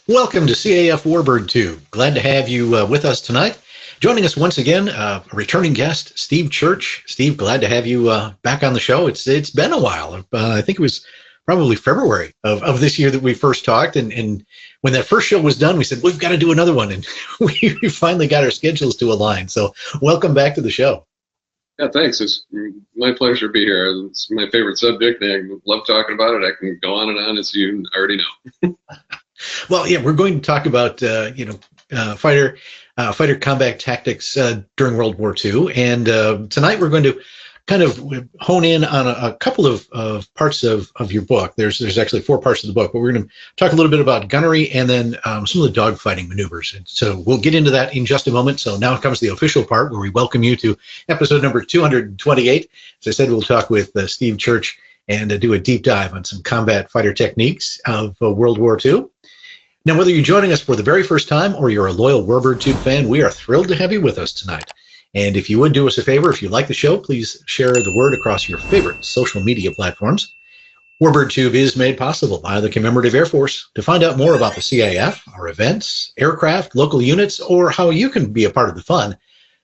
Welcome to CAF Warbird Tube. Glad to have you with us tonight. Joining us once again, a returning guest, Steve Church. Steve, glad to have you back on the show. It's been a while. I think it was probably February of this year that we first talked. And when that first show was done, we said, we've got to do another one. And we finally got our schedules to align. So welcome back to the show. Yeah, thanks. It's my pleasure to be here. It's my favorite subject, and I love talking about it. I can go on and on, as you already know. Well, yeah, we're going to talk about fighter combat tactics during World War II, and tonight we're going to kind of hone in on a couple of parts of your book. There's actually 4 parts of the book, but we're going to talk a little bit about gunnery and then some of the dogfighting maneuvers. And so we'll get into that in just a moment. So now comes the official part where we welcome you to episode number 228. As I said, we'll talk with Steve Church and do a deep dive on some combat fighter techniques of World War II. Now, whether you're joining us for the very first time or you're a loyal Warbird Tube fan, we are thrilled to have you with us tonight. And if you would do us a favor, if you like the show, please share the word across your favorite social media platforms. Warbird Tube is made possible by the Commemorative Air Force. To find out more about the CAF, our events, aircraft, local units, or how you can be a part of the fun,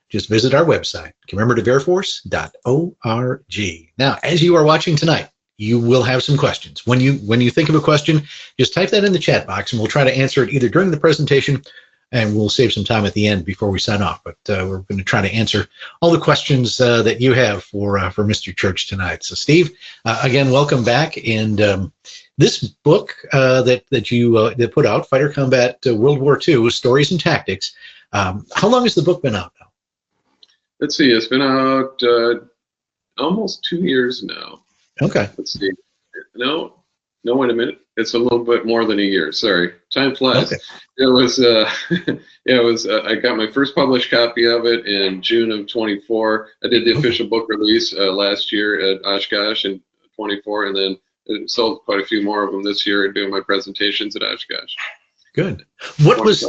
just visit our website, commemorativeairforce.org. Now, as you are watching tonight, you will have some questions. When you think of a question, just type that in the chat box, and we'll try to answer it either during the presentation, and we'll save some time at the end before we sign off. But we're going to try to answer all the questions that you have for Mr. Church tonight. So, Steve, again, welcome back. And this book that you put out, Fighter Combat World War II: Stories and Tactics. How long has the book been out now? Let's see. It's been out almost 2 years now. Okay. Let's see. No, wait a minute. It's a little bit more than a year. Sorry. Time flies. Okay. It was, I got my first published copy of it in June of 24. I did the official book release last year at Oshkosh in 24, and then it sold quite a few more of them this year doing my presentations at Oshkosh. Good. What was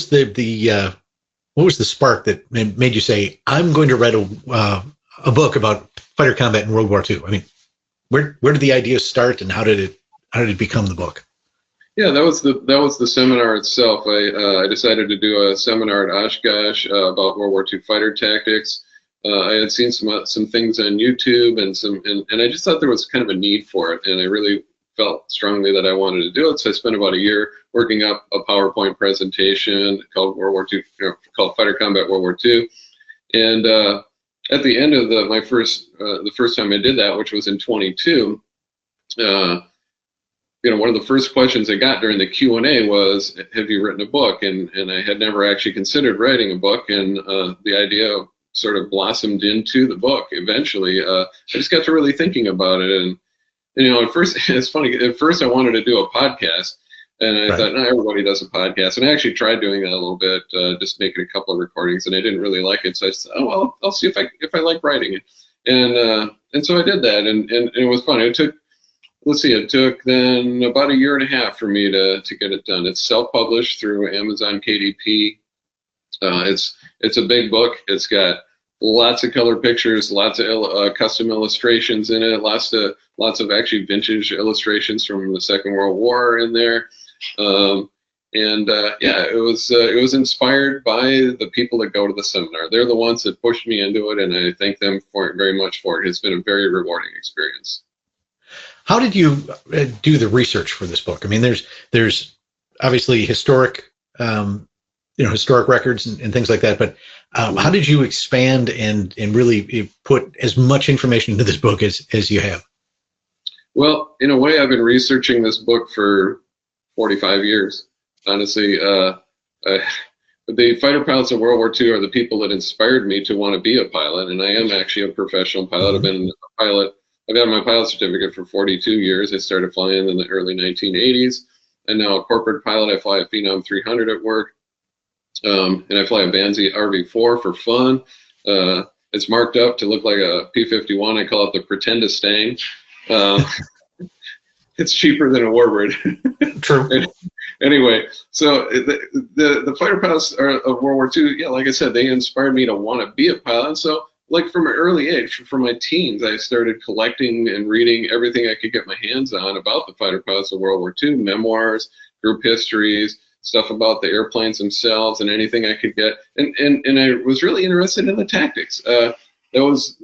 the spark that made you say, I'm going to write a book about fighter combat in World War II? I mean, where did the idea start, and how did it become the book? Yeah, that was the seminar itself. I decided to do a seminar at Oshkosh about World War II fighter tactics. I had seen some things on YouTube and I just thought there was kind of a need for it, and I really felt strongly that I wanted to do it. So I spent about a year working up a PowerPoint presentation called called Fighter Combat World War II, and at the end of the first time I did that, which was in 22, one of the first questions I got during the Q&A was, have you written a book? And I had never actually considered writing a book, and the idea sort of blossomed into the book eventually. I just got to really thinking about it, and at first, it's funny, at first I wanted to do a podcast, and I thought, no, everybody does a podcast. And I actually tried doing that a little bit, just making a couple of recordings, and I didn't really like it. So I said, oh, well, I'll see if I like writing it. And so I did that, and it was fun. It took then about a year and a half for me to get it done. It's self-published through Amazon KDP. It's a big book. It's got lots of color pictures, lots of custom illustrations in it, lots of actually vintage illustrations from the Second World War in there. It was inspired by the people that go to the seminar. They're the ones that pushed me into it, and I thank them very much for it. It's been a very rewarding experience. How did you do the research for this book? I mean, there's obviously historic records and things like that, but how did you expand and really put as much information into this book as you have? Well, in a way, I've been researching this book for 45 years. Honestly, the fighter pilots of World War II are the people that inspired me to want to be a pilot, and I am actually a professional pilot. I've been a pilot. I've had my pilot certificate for 42 years. I started flying in the early 1980s, and now a corporate pilot. I fly a Phenom 300 at work, and I fly a Banzai RV4 for fun. It's marked up to look like a P-51. I call it the Pretend-a-Stang. It's cheaper than a Warbird. True. Anyway, so the fighter pilots of World War II, yeah, like I said, they inspired me to want to be a pilot. And so, like from an early age, from my teens, I started collecting and reading everything I could get my hands on about the fighter pilots of World War II, memoirs, group histories, stuff about the airplanes themselves, and anything I could get. And I was really interested in the tactics. That was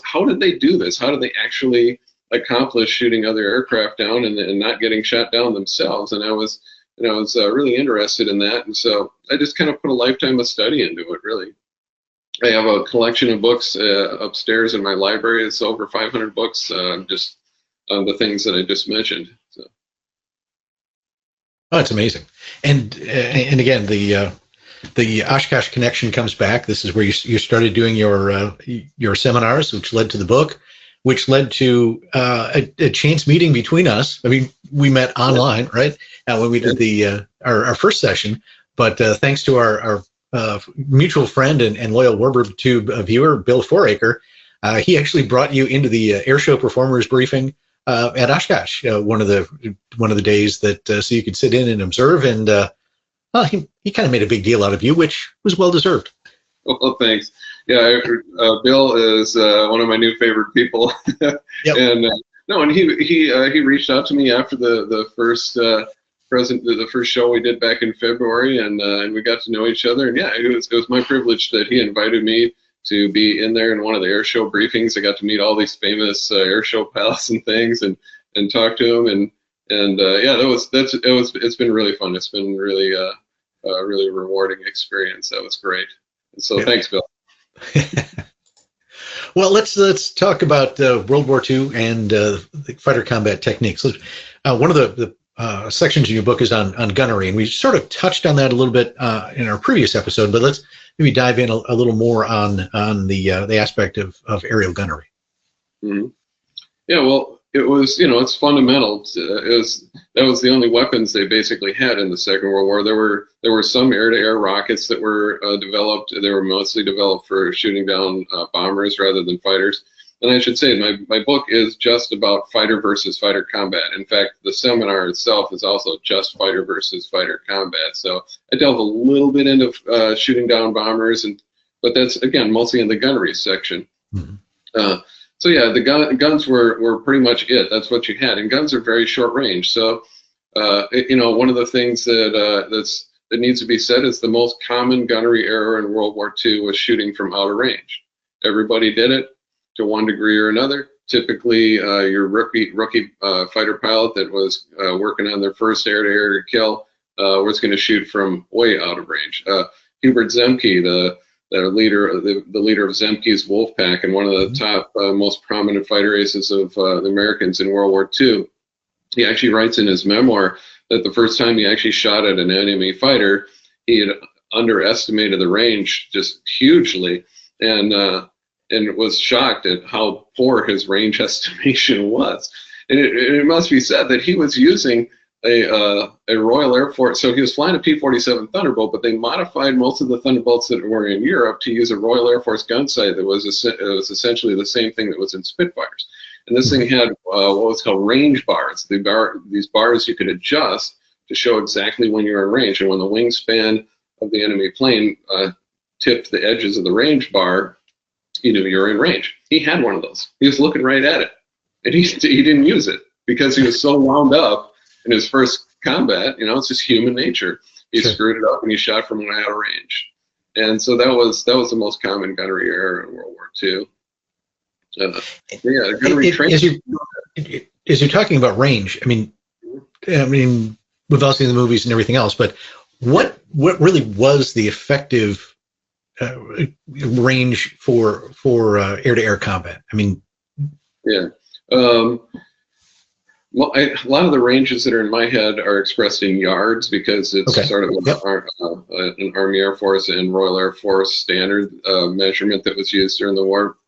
how did they do this? How did they actually accomplish shooting other aircraft down and not getting shot down themselves? And I was really interested in that. And so I just kind of put a lifetime of study into it, really. I have a collection of books upstairs in my library. It's over 500 books, just on the things that I just mentioned. So. Oh, it's amazing. And again, the Oshkosh connection comes back. This is where you started doing your seminars, which led to the book, which led to a chance meeting between us. I mean, we met online, right? When we did our first session, but thanks to our mutual friend and loyal Warbird Tube viewer, Bill Foraker, he actually brought you into the air show performers briefing at Oshkosh one of the days that so you could sit in and observe, and he kind of made a big deal out of you, which was well deserved. Well, thanks. Yeah, Bill is one of my new favorite people. Yep. And and he reached out to me after the first the first show we did back in February, and we got to know each other. And yeah, it was my privilege that he invited me to be in there in one of the air show briefings. I got to meet all these famous air show pals and things, and talk to them. And yeah, it's been really fun. It's been really a really rewarding experience. That was great. And so thanks, Bill. Well, let's talk about World War II and the fighter combat techniques. One of the sections in your book is on gunnery, and we sort of touched on that a little bit in our previous episode, but let's maybe dive in a little more on the aspect of aerial gunnery. Mm-hmm. Yeah, well, it was, it's fundamental. That was the only weapons they basically had in the Second World War. There were some air-to-air rockets that were developed. They were mostly developed for shooting down bombers rather than fighters. And I should say, my book is just about fighter versus fighter combat. In fact, the seminar itself is also just fighter versus fighter combat. So I delve a little bit into shooting down bombers, but that's, again, mostly in the gunnery section. Mm-hmm. So yeah, the guns were pretty much it. That's what you had, and guns are very short range. So one of the things that needs to be said is the most common gunnery error in World War II was shooting from out of range. Everybody did it to one degree or another. Typically, your rookie fighter pilot that was working on their first air-to-air kill was going to shoot from way out of range. Hubert Zemke, the leader of Zemke's Wolf Pack, and one of the top most prominent fighter aces of the Americans in World War II, he actually writes in his memoir that the first time he actually shot at an enemy fighter, he had underestimated the range just hugely, and was shocked at how poor his range estimation was. And it must be said that he was using a Royal Air Force, so he was flying a P-47 Thunderbolt, but they modified most of the Thunderbolts that were in Europe to use a Royal Air Force gun sight that was essentially the same thing that was in Spitfires. And this thing had what was called range bars. These bars you could adjust to show exactly when you're in range, and when the wingspan of the enemy plane tipped the edges of the range bar, you knew you were in range. He had one of those. He was looking right at it, and he didn't use it because he was so wound up in his first combat. It's just human nature. He screwed it up and he shot from out of range. And so that was the most common gunnery error in World War II. Gunnery training. As you're talking about range, I mean, we've all seen the movies and everything else, but what really was the effective range for air-to-air combat? I mean, yeah. Well, a lot of the ranges that are in my head are expressed in yards because it's sort of an Army Air Force and Royal Air Force standard measurement that was used during the war.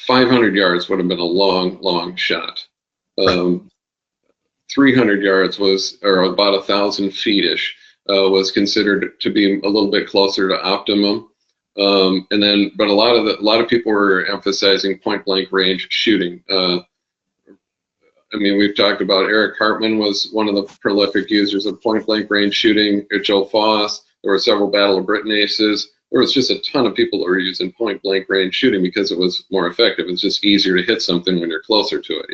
500 yards would have been a long shot. 300 yards or about 1,000 feet-ish, was considered to be a little bit closer to optimum. But a lot of people were emphasizing point-blank range shooting. We've talked about Eric Hartman was one of the prolific users of point-blank range shooting. Joe Foss. There were several Battle of Britain aces. There was just a ton of people that were using point-blank range shooting because it was more effective. It's just easier to hit something when you're closer to it,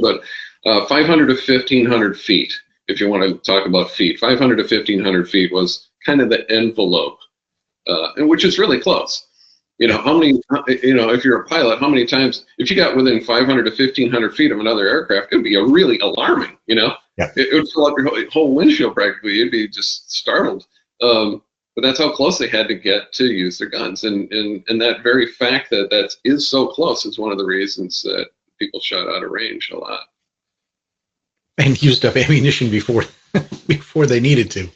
But 500 to 1,500 feet, if you want to talk about feet. 500 to 1,500 feet was kind of the envelope, and which is really close. You know, how many, you know, if you're a pilot, how many times, if you got within 500 to 1,500 feet of another aircraft, it would be a really alarming, you know? Yeah. It would fill up your whole windshield practically. You'd be just startled. But that's how close they had to get to use their guns. And that very fact that that is so close is one of the reasons that people shot out of range a lot. And used up ammunition before before they needed to.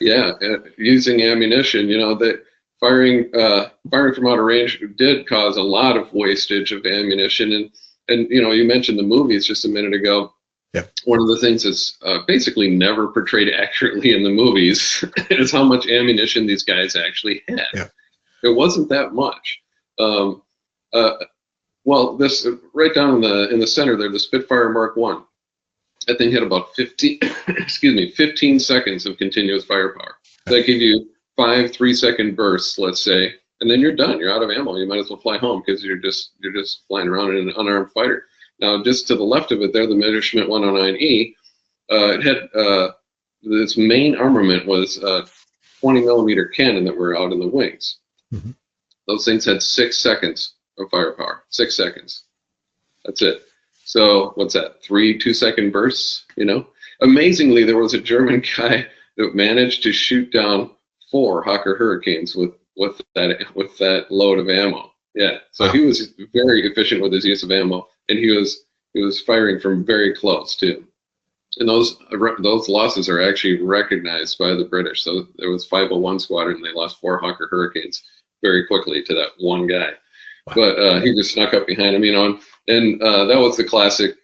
Yeah, using ammunition, you know, that firing from out of range did cause a lot of wastage of ammunition. And you know, you mentioned the movies just a minute ago. Yep. One of the things that's basically never portrayed accurately in the movies is how much ammunition these guys actually had. Yep. It wasn't that much. Well, this right down in the center there, the Spitfire Mark I. That thing had about 15 seconds of continuous firepower. That gave you 5 3-second bursts, let's say, and then you're done. You're out of ammo. You might as well fly home because you're just flying around in an unarmed fighter. Now, just to the left of it there, the Messerschmitt 109E, it had its main armament was 20 millimeter cannon that were out in the wings. Mm-hmm. Those things had 6 seconds of firepower. 6 seconds. That's it. So what's that? 3 2-second bursts, you know? Amazingly, there was a German guy that managed to shoot down 4 Hawker Hurricanes with that load of ammo. Yeah. So he was very efficient with his use of ammo, and he was firing from very close too. And those losses are actually recognized by the British. So there was 501 Squadron, and they lost 4 Hawker Hurricanes very quickly to that one guy. Wow. But he just snuck up behind him, you know, and that was the classic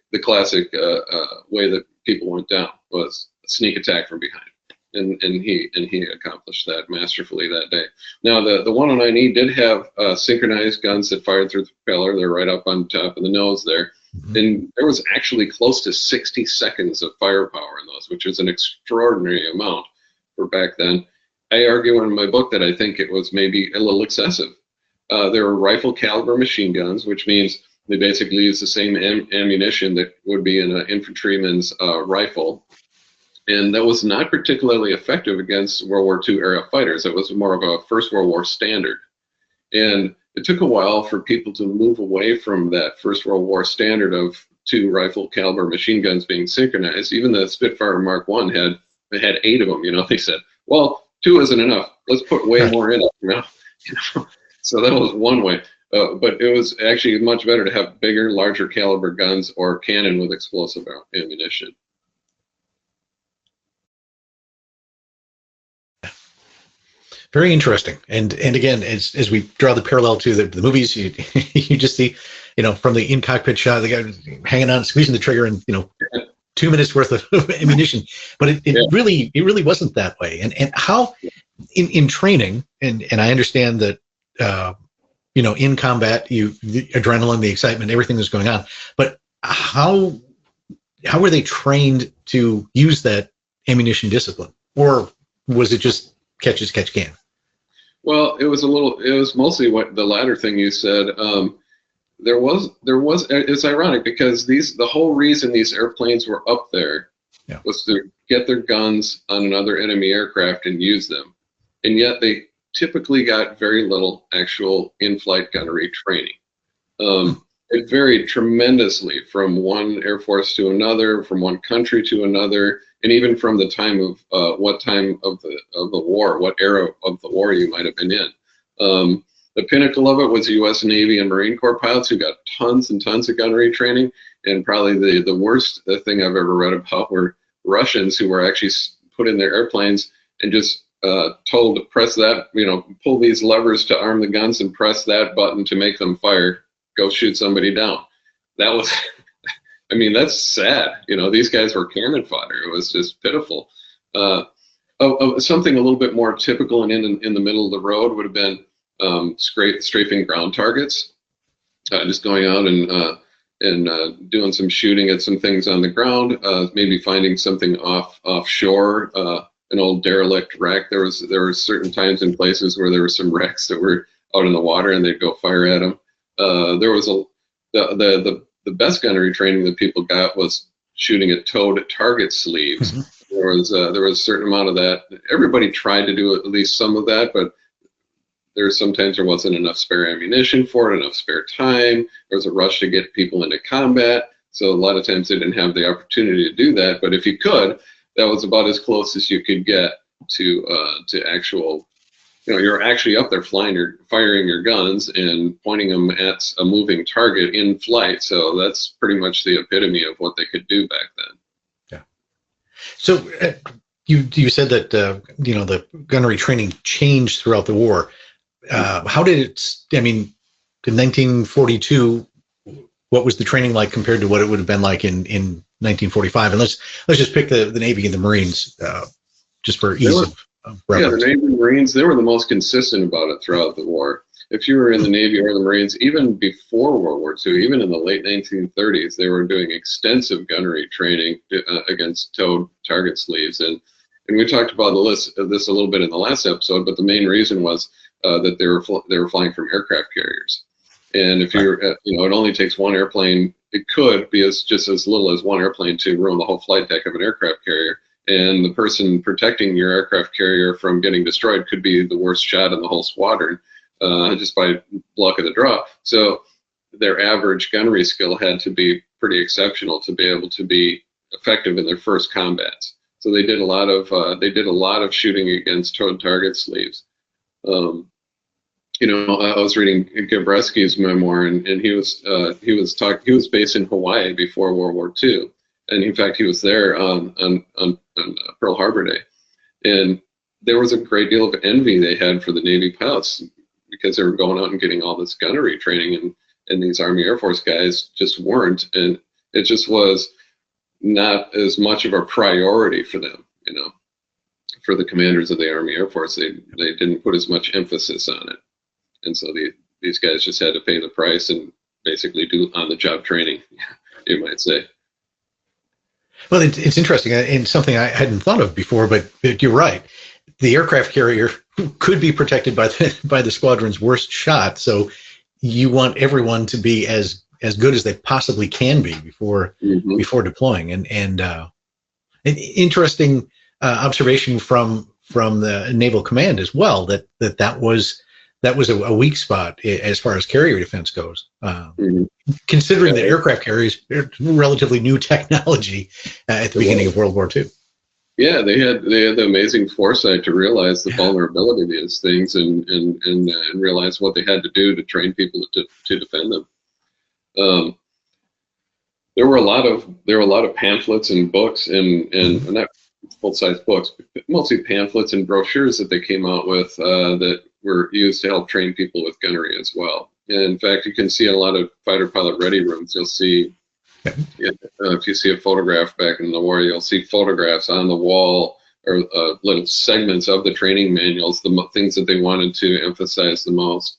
way that people went down, was a sneak attack from behind, and he accomplished that masterfully that day. Now the 109E did have synchronized guns that fired through the propeller. They're right up on top of the nose there, mm-hmm. And there was actually close to 60 seconds of firepower in those, which is an extraordinary amount for back then. I argue in my book that I think it was maybe a little excessive. There were rifle caliber machine guns, which means they basically use the same ammunition that would be in an infantryman's rifle. And that was not particularly effective against World War II era fighters. It was more of a First World War standard. And it took a while for people to move away from that First World War standard of 2 rifle caliber machine guns being synchronized. Even the Spitfire Mark I had 8 of them. You know, they said, well, 2 isn't enough. Let's put way more in it. You know? So that was one way. But it was actually much better to have bigger, larger caliber guns or cannon with explosive ammunition. Very interesting. And again, as we draw the parallel to the movies, you just see, you know, from the in-cockpit shot, the guy hanging on, squeezing the trigger, and, you know, 2 minutes worth of ammunition. But it really wasn't that way. And how in training, and I understand that, you know, in combat, the adrenaline, the excitement, everything that's going on. But how were they trained to use that ammunition discipline, or was it just catch as catch can? Well, it was mostly what the latter thing you said. There was. It's ironic because the whole reason these airplanes were up there was to get their guns on another enemy aircraft and use them, and yet they typically got very little actual in-flight gunnery training. It varied tremendously from one Air Force to another, from one country to another, and even from the time of what time of the war, what era of the war you might have been in. The pinnacle of it was the U.S. Navy and Marine Corps pilots who got tons and tons of gunnery training, and probably the worst thing I've ever read about were Russians who were actually put in their airplanes and just told to press that, you know, pull these levers to arm the guns and press that button to make them fire, go shoot somebody down. That was, I mean, that's sad. You know, these guys were cannon fodder. It was just pitiful. Something a little bit more typical and in the middle of the road would have been strafing ground targets, just going out and doing some shooting at some things on the ground, maybe finding something offshore, an old derelict wreck. There were certain times and places where there were some wrecks that were out in the water, and they'd go fire at them. There was the best gunnery training that people got was shooting at towed target sleeves. Mm-hmm. There was a certain amount of that. Everybody tried to do at least some of that, but sometimes there wasn't enough spare ammunition for it, enough spare time. There was a rush to get people into combat, so a lot of times they didn't have the opportunity to do that. But if you could, that was about as close as you could get to actual. You're actually up there firing your guns and pointing them at a moving target in flight. So that's pretty much the epitome of what they could do back then. Yeah. So you said that the gunnery training changed throughout the war. How did it? I mean, in 1942, what was the training like compared to what it would have been like in 1945? And let's just pick the Navy and the Marines, just for ease of reference. Yeah, the Navy and Marines, they were the most consistent about it throughout the war. If you were in the Navy or the Marines, even before World War II, even in the late 1930s, they were doing extensive gunnery training against towed target sleeves. And we talked about this a little bit in the last episode, but the main reason was that they were flying from aircraft carriers. And if you're, it only takes one airplane. It could be just as little as one airplane to ruin the whole flight deck of an aircraft carrier. And the person protecting your aircraft carrier from getting destroyed could be the worst shot in the whole squadron, just by luck of the draw. So their average gunnery skill had to be pretty exceptional to be able to be effective in their first combats. So they did a lot of shooting against towed target sleeves. I was reading Gabreski's memoir, and he was based in Hawaii before World War II, and in fact he was there on Pearl Harbor Day, and there was a great deal of envy they had for the Navy pilots because they were going out and getting all this gunnery training, and these Army Air Force guys just weren't, and it just was not as much of a priority for them, for the commanders of the Army Air Force. They didn't put as much emphasis on it. And so these guys just had to pay the price and basically do on-the-job training, you might say. Well, it's interesting, and something I hadn't thought of before, but you're right. The aircraft carrier could be protected by the squadron's worst shot, so you want everyone to be as good as they possibly can be before deploying. And an interesting observation from the Naval Command as well, that was a weak spot as far as carrier defense goes. Considering that aircraft carriers are relatively new technology at the beginning of World War II. Yeah, they had the amazing foresight to realize the vulnerability of these things and realize what they had to do to train people to defend them. There were a lot of pamphlets and books and not full-size books, but mostly pamphlets and brochures that they came out with that were used to help train people with gunnery as well. And in fact, you can see in a lot of fighter pilot ready rooms, you'll see, if you see a photograph back in the war, you'll see photographs on the wall or little segments of the training manuals, the things that they wanted to emphasize the most.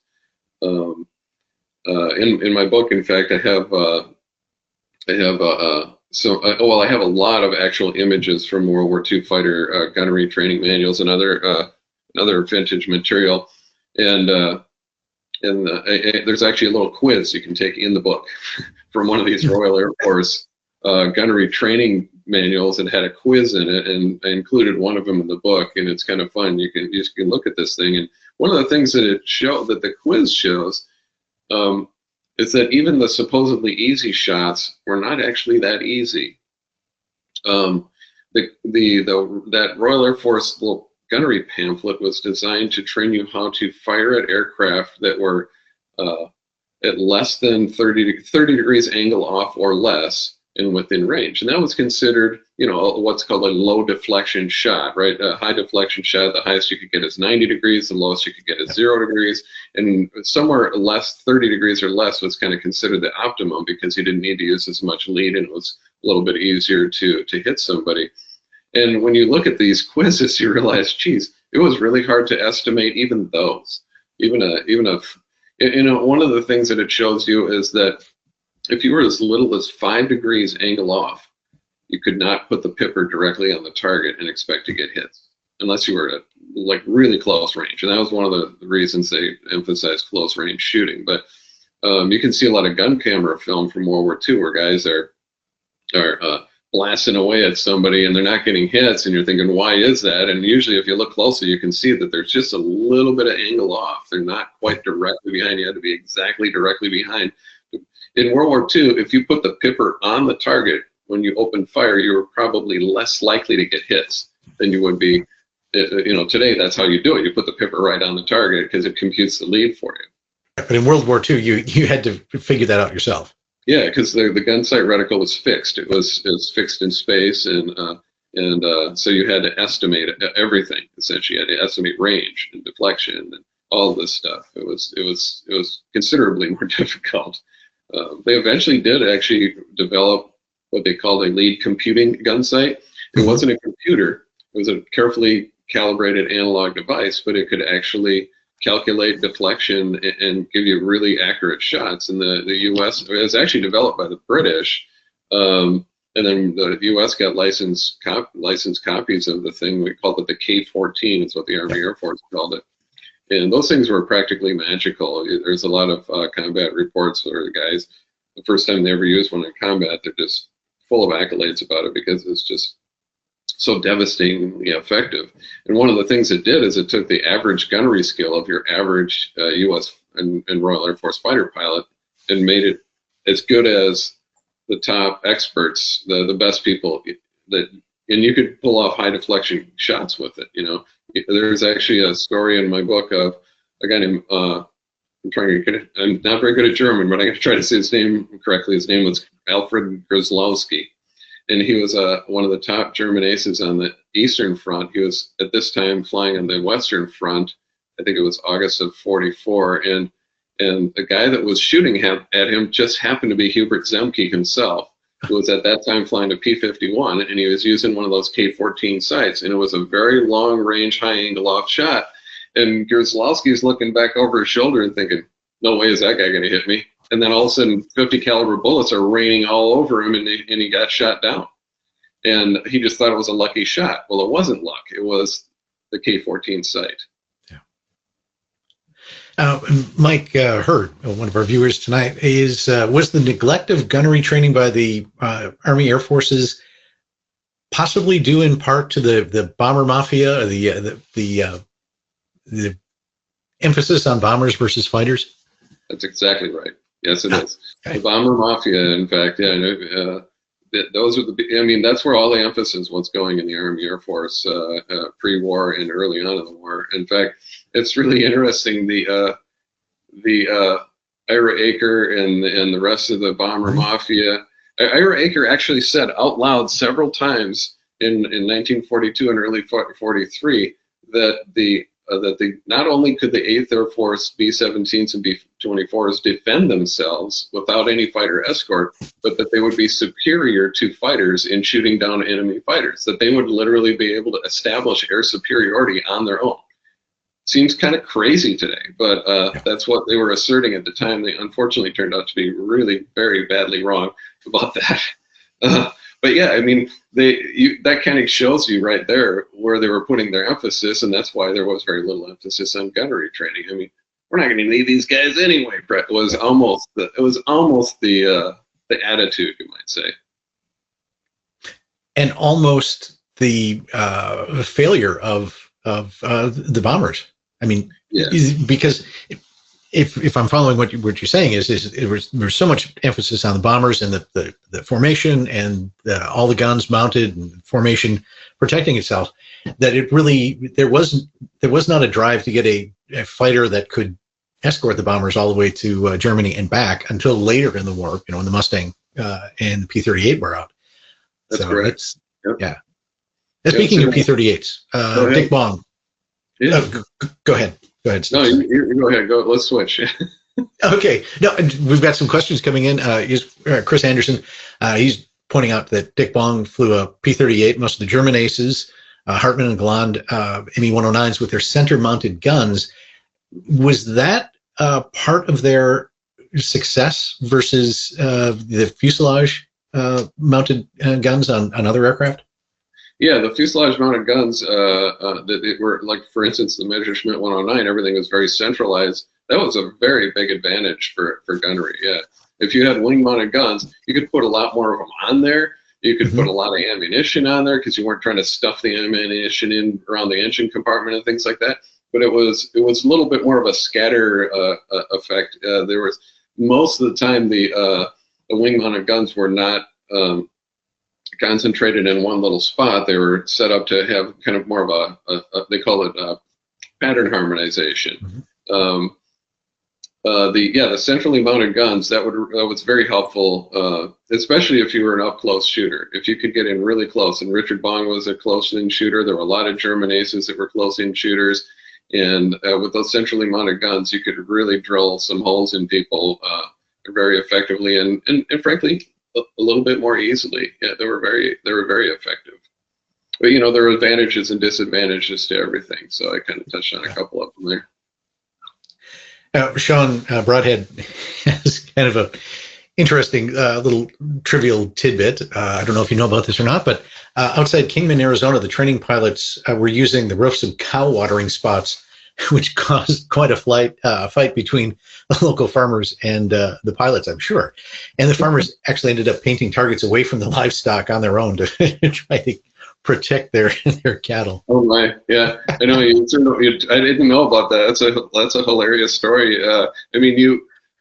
In my book, in fact, I have a lot of actual images from World War II fighter gunnery training manuals and other vintage material, and there's actually a little quiz you can take in the book from one of these Royal Air Force gunnery training manuals. It had a quiz in it, and I included one of them in the book, and it's kind of fun. You can look at this thing, and one of the things that the quiz shows is that even the supposedly easy shots were not actually that easy. That Royal Air Force little gunnery pamphlet was designed to train you how to fire at aircraft that were at less than 30 degrees angle off or less and within range. And that was considered, what's called a low deflection shot, right? A high deflection shot, the highest you could get is 90 degrees, the lowest you could get is 0 degrees. And somewhere less, 30 degrees or less was kind of considered the optimum because you didn't need to use as much lead and it was a little bit easier to hit somebody. And when you look at these quizzes, you realize, geez, it was really hard to estimate even those. One of the things that it shows you is that if you were as little as 5 degrees angle off, you could not put the pipper directly on the target and expect to get hits unless you were at really close range. And that was one of the reasons they emphasized close range shooting. But you can see a lot of gun camera film from World War II where guys are blasting away at somebody and they're not getting hits, and you're thinking, why is that? And usually if you look closely, you can see that there's just a little bit of angle off. They're not quite directly behind. You had to be exactly directly behind. In World War II, if you put the pipper on the target when you open fire, you were probably less likely to get hits than you would be. Today that's how you do it. You put the pipper right on the target because it computes the lead for you. But in World War II, you had to figure that out yourself. Yeah, because the gun sight reticle was fixed. It was fixed in space, and so you had to estimate everything. Essentially, you had to estimate range and deflection and all this stuff. It was considerably more difficult. They eventually did actually develop what they called a lead computing gun sight. It wasn't a computer. It was a carefully calibrated analog device, but it could actually calculate deflection and give you really accurate shots. And the U.S. it was actually developed by the British, and then the U.S. got licensed copies of the thing. We called it the K-14. It's what the Army Air Force called it. And those things were practically magical. There's a lot of combat reports where the guys, the first time they ever used one in combat, they're just full of accolades about it because it's just so devastatingly effective. And one of the things it did is it took the average gunnery skill of your average U.S. and Royal Air Force fighter pilot and made it as good as the top experts, the best people and you could pull off high deflection shots with it. There's actually a story in my book of a guy named I'm not very good at German, but I'm going to try to say his name correctly. His name was Alfred Grzelowski. And he was one of the top German aces on the Eastern Front. He was at this time flying on the Western Front. I think it was August of '44. And the guy that was shooting at him just happened to be Hubert Zemke himself, who was at that time flying a P-51, and he was using one of those K-14 sights. And it was a very long range, high angle off shot. And Grzelowski's looking back over his shoulder and thinking, no way is that guy going to hit me. And then all of a sudden, 50 caliber bullets are raining all over him, and he got shot down. And he just thought it was a lucky shot. Well, it wasn't luck. It was the K-14 sight. Yeah. Mike Hurd, one of our viewers tonight, was the neglect of gunnery training by the Army Air Forces possibly due in part to the bomber mafia, or the emphasis on bombers versus fighters? That's exactly right. Yes, it is. Okay. The bomber mafia, in fact, those are that's where all the emphasis was going in the Army Air Force pre-war and early on in the war. In fact, it's really interesting. The Ira Aker and the rest of the bomber mafia. Ira Aker actually said out loud several times in 1942 and early 43 that not only could the 8th Air Force B-17s and B-24s defend themselves without any fighter escort, but that they would be superior to fighters in shooting down enemy fighters, that they would literally be able to establish air superiority on their own. Seems kind of crazy today, but that's what they were asserting at the time. They unfortunately turned out to be really very badly wrong about that. But yeah, that kind of shows you right there where they were putting their emphasis, and that's why there was very little emphasis on gunnery training. We're not going to need these guys anyway. It was almost the attitude, you might say, and almost the failure of the bombers. Because if I'm following what you're saying there's so much emphasis on the bombers and the formation and all the guns mounted and formation protecting itself, that it really there was not a drive to get a fighter that could escort the bombers all the way to Germany and back until later in the war. When the Mustang and the P-38 were out. That's correct. Yeah. Speaking of P-38s, Dick Bong. Yeah. Go ahead. Go ahead. No, you go ahead. Go. Let's switch. Okay. No, we've got some questions coming in. Chris Anderson. He's pointing out that Dick Bong flew a P-38. Most of the German aces, Hartmann and Galland, Me-109s with their center-mounted guns. Was that part of their success versus the fuselage mounted guns on other aircraft? Yeah, the fuselage-mounted guns that were, like, for instance, the Messerschmitt 109, everything was very centralized. That was a very big advantage for gunnery, yeah. If you had wing-mounted guns, you could put a lot more of them on there, You could put a lot of ammunition on there because you weren't trying to stuff the ammunition in around the engine compartment and things like that. But it was a little bit more of a scatter effect. There was most of the time the wing-mounted guns were not concentrated in one little spot. They were set up to have kind of more of a they call it pattern harmonization. The centrally mounted guns, that was very helpful, especially if you were an up-close shooter. If you could get in really close, and Richard Bong was a close-in shooter. There were a lot of German aces that were close-in shooters, and with those centrally mounted guns, you could really drill some holes in people very effectively, and frankly, a little bit more easily. Yeah, they were very effective. But you know, there are advantages and disadvantages to everything, so I kind of touched on a couple of them there. Sean Broadhead has kind of a interesting little trivial tidbit. I don't know if you know about this or not, but outside Kingman, Arizona, the training pilots were using the roofs of cow watering spots, which caused quite a fight between the local farmers and the pilots, I'm sure. And the farmers actually ended up painting targets away from the livestock on their own to try to protect their cattle. Oh my, yeah, I know. I didn't know about that. That's a hilarious story. I mean,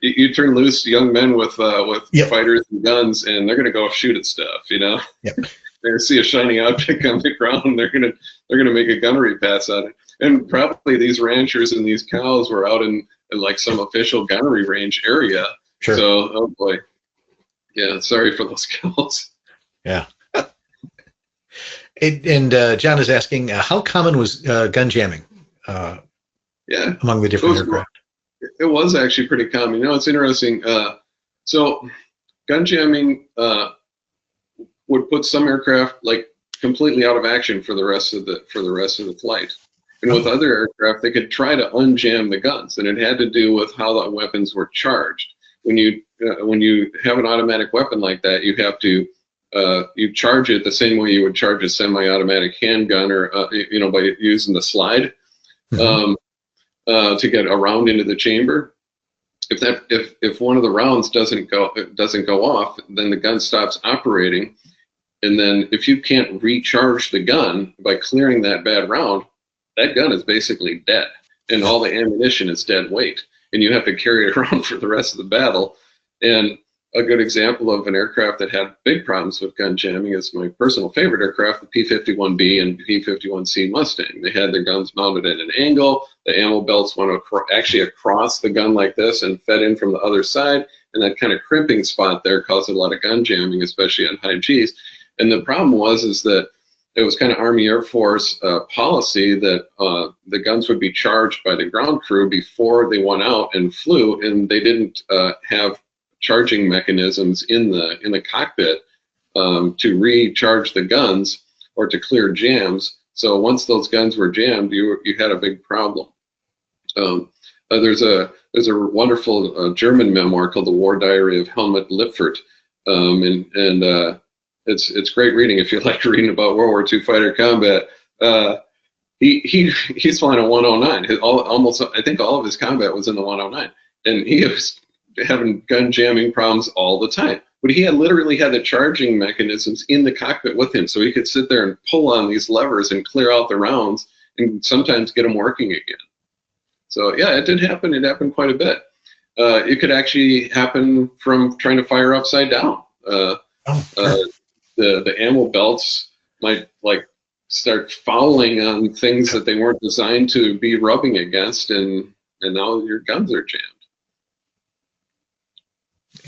you turn loose young men with fighters and guns, and they're gonna go shoot at stuff. You know, they're gonna see a shiny object on the ground, they're gonna make a gunnery pass on it. And probably these ranchers and these cows were out in like some official gunnery range area. Sure. So, oh boy, yeah, sorry for those cows. Yeah. And John is asking, how common was gun jamming among the different aircraft? It was actually pretty common. You know, it's interesting. So gun jamming would put some aircraft like completely out of action for the rest of the flight. And with other aircraft, they could try to unjam the guns, and it had to do with how the weapons were charged. When you have an automatic weapon like that, you have to you charge it the same way you would charge a semi-automatic handgun, or by using the slide to get a round into the chamber. If one of the rounds doesn't go off, then the gun stops operating, and then if you can't recharge the gun by clearing that bad round, that gun is basically dead, and all the ammunition is dead weight, and you have to carry it around for the rest of the battle. And a good example of an aircraft that had big problems with gun jamming is my personal favorite aircraft, the P-51B and P-51C Mustang. They had their guns mounted at an angle. The ammo belts went actually across the gun like this and fed in from the other side, and that kind of crimping spot there caused a lot of gun jamming, especially on high Gs. And the problem was that it was kind of Army Air Force policy that the guns would be charged by the ground crew before they went out and flew, and they didn't have charging mechanisms in the cockpit to recharge the guns or to clear jams. So once those guns were jammed, you had a big problem. There's a wonderful German memoir called The War Diary of Helmut Lipfert, and it's great reading if you like reading about World War II fighter combat. He's flying a 109. I think all of his combat was in the 109, and he was having gun jamming problems all the time. But he literally had the charging mechanisms in the cockpit with him, so he could sit there and pull on these levers and clear out the rounds, and sometimes get them working again. So yeah, it did happen. It happened quite a bit. It could actually happen from trying to fire upside down. The ammo belts might start fouling on things that they weren't designed to be rubbing against, and now your guns are jammed.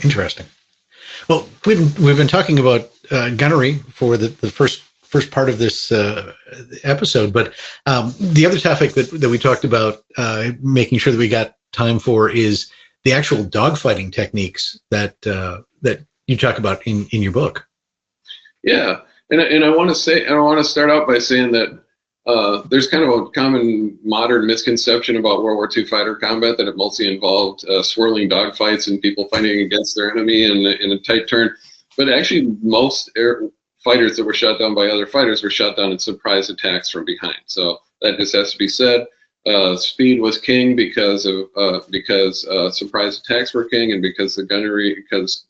Interesting. Well, we've been talking about gunnery for the first part of this episode, but the other topic that we talked about, making sure that we got time for, is the actual dogfighting techniques that you talk about in your book. Yeah, and I want to start out by saying that there's kind of a common modern misconception about World War II fighter combat, that it mostly involved swirling dogfights and people fighting against their enemy in a tight turn. But actually, most fighters that were shot down by other fighters were shot down in surprise attacks from behind. So that just has to be said. Speed was king because surprise attacks were king, and because the gunnery, because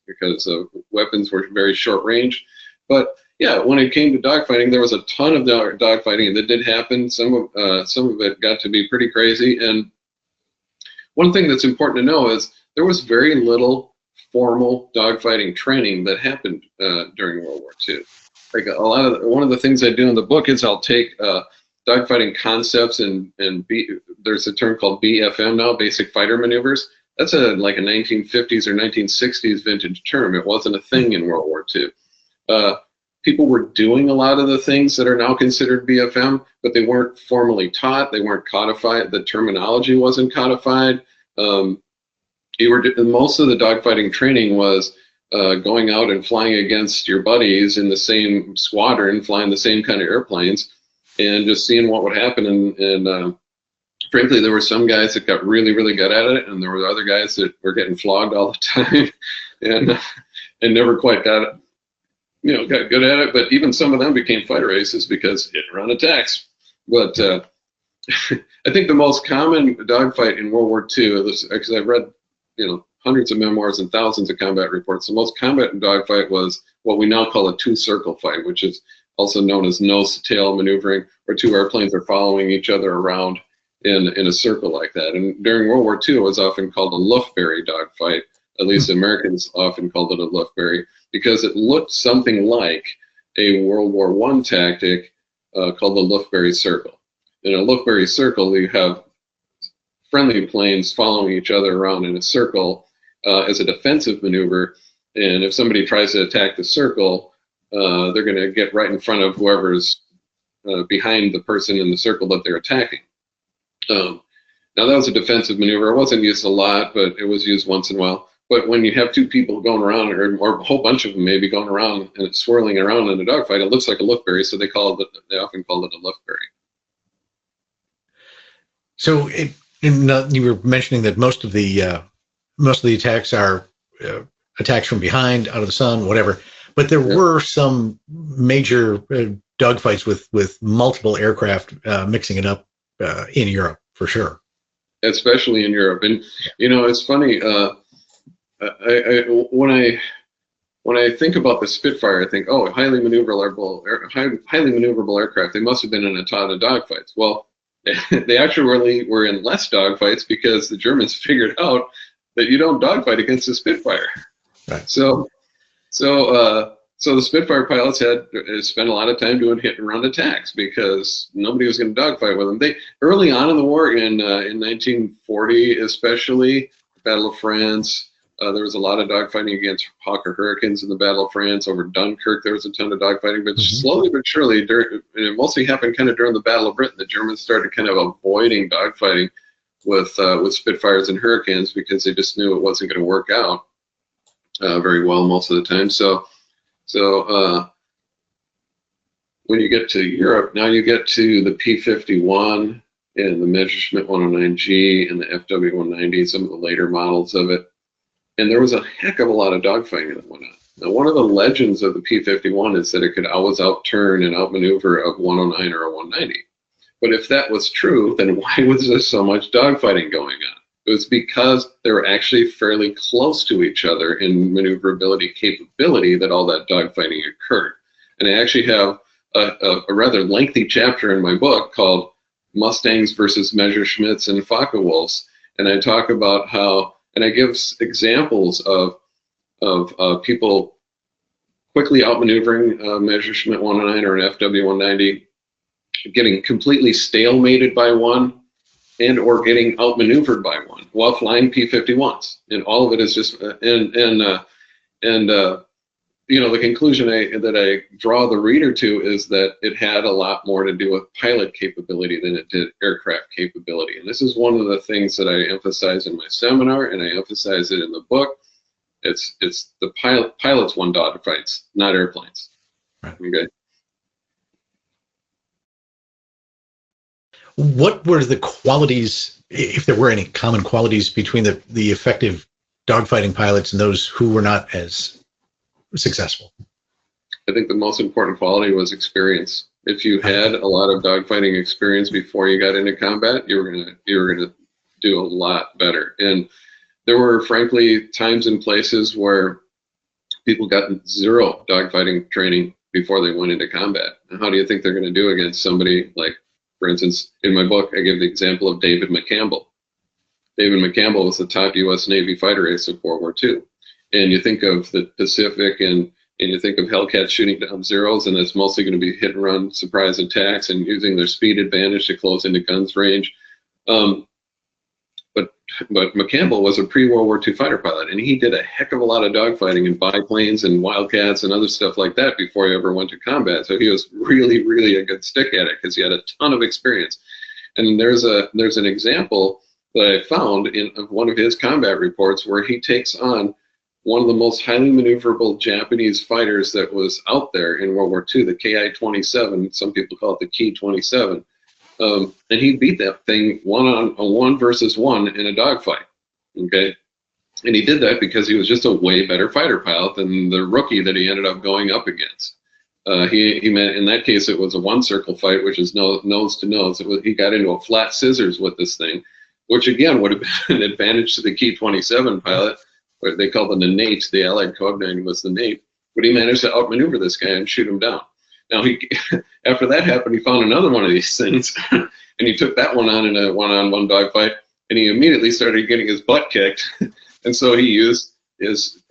weapons were very short range. But yeah, when it came to dogfighting, there was a ton of dogfighting that did happen. Some of it got to be pretty crazy. And one thing that's important to know is there was very little formal dogfighting training that happened during World War II. Like one of the things I do in the book is I'll take dogfighting concepts and there's a term called BFM now, basic fighter maneuvers. That's like a 1950s or 1960s vintage term. It wasn't a thing in World War II. People were doing a lot of the things that are now considered BFM, but they weren't formally taught. They weren't codified. The terminology wasn't codified. Most of the dogfighting training was going out and flying against your buddies in the same squadron, flying the same kind of airplanes, and just seeing what would happen. And frankly, there were some guys that got really, really good at it, and there were other guys that were getting flogged all the time, and never quite got good at it. But even some of them became fighter aces because hit and run attacks. But I think the most common dogfight in World War II, because I've read hundreds of memoirs and thousands of combat reports, the most common dogfight was what we now call a two-circle fight, which is also known as nose-to-tail maneuvering, where two airplanes are following each other around in a circle like that. And during World War II, it was often called a Luftberry dogfight. At least Americans often called it a Luftberry, because it looked something like a World War I tactic called the Luftberry circle. In a Luftberry circle, you have friendly planes following each other around in a circle as a defensive maneuver. And if somebody tries to attack the circle, they're going to get right in front of whoever's behind the person in the circle that they're attacking. Now, that was a defensive maneuver. It wasn't used a lot, but it was used once in a while. But when you have two people going around, or a whole bunch of them maybe going around and it's swirling around in a dogfight, it looks like a Luftberry, so they often call it a Luftberry. So you were mentioning that most of the attacks are attacks from behind, out of the sun, whatever. But there were some major dogfights with multiple aircraft mixing it up in Europe, for sure. Especially in Europe. And, it's funny, when I think about the Spitfire, I think, oh, highly maneuverable aircraft. They must have been in a ton of dogfights. Well, they actually were in less dogfights because the Germans figured out that you don't dogfight against a Spitfire. Right. So the Spitfire pilots had spent a lot of time doing hit and run attacks because nobody was going to dogfight with them. They early on in the war, in 1940 especially, Battle of France. There was a lot of dogfighting against Hawker Hurricanes in the Battle of France. Over Dunkirk, there was a ton of dogfighting, but slowly but surely, it mostly happened kind of during the Battle of Britain. The Germans started kind of avoiding dogfighting with Spitfires and Hurricanes because they just knew it wasn't going to work out very well most of the time. So when you get to Europe, now you get to the P-51 and the Messerschmitt 109G and the FW-190, some of the later models of it. And there was a heck of a lot of dogfighting that went on. Now, one of the legends of the P-51 is that it could always outturn and outmaneuver a 109 or a 190. But if that was true, then why was there so much dogfighting going on? It was because they were actually fairly close to each other in maneuverability capability that all that dogfighting occurred. And I actually have a rather lengthy chapter in my book called Mustangs versus Messerschmitts and Focke-Wulfs. And I talk about how, and I give examples of people quickly outmaneuvering a Messerschmitt 109 or an FW-190, getting completely stalemated by one, and or getting outmaneuvered by one while flying P-51s. And all of it is just, the conclusion that I draw the reader to is that it had a lot more to do with pilot capability than it did aircraft capability. And this is one of the things that I emphasize in my seminar, and I emphasize it in the book. It's the pilots won dogfights, not airplanes. Right. Okay. What were the qualities, if there were any common qualities, between the effective dogfighting pilots and those who were not as successful? I think the most important quality was experience. If you had a lot of dogfighting experience before you got into combat, you were gonna do a lot better. And there were, frankly, times and places where people got zero dogfighting training before they went into combat. And how do you think they're going to do against somebody like, for instance, in my book, I give the example of David McCampbell. David McCampbell was the top U.S. Navy fighter ace of World War II. And you think of the Pacific and you think of Hellcats shooting down Zeros, and it's mostly going to be hit and run surprise attacks and using their speed advantage to close into guns range. But McCampbell was a pre-World War II fighter pilot, and he did a heck of a lot of dogfighting in biplanes and Wildcats and other stuff like that before he ever went to combat. So he was really, really a good stick at it because he had a ton of experience. And there's an example that I found in one of his combat reports where he takes on one of the most highly maneuverable Japanese fighters that was out there in World War II, the Ki-27. Some people call it the Ki-27. And he beat that thing one versus one in a dogfight. Okay, and he did that because he was just a way better fighter pilot than the rookie that he ended up going up against. In that case, it was a one circle fight, which is nose to nose. He got into a flat scissors with this thing, which again would have been an advantage to the Ki-27 pilot. Or they called the Nate. The Allied codename was the Nate. But he managed to outmaneuver this guy and shoot him down. Now, after that happened, he found another one of these things, and he took that one on in a one-on-one dogfight, and he immediately started getting his butt kicked. And so he used his,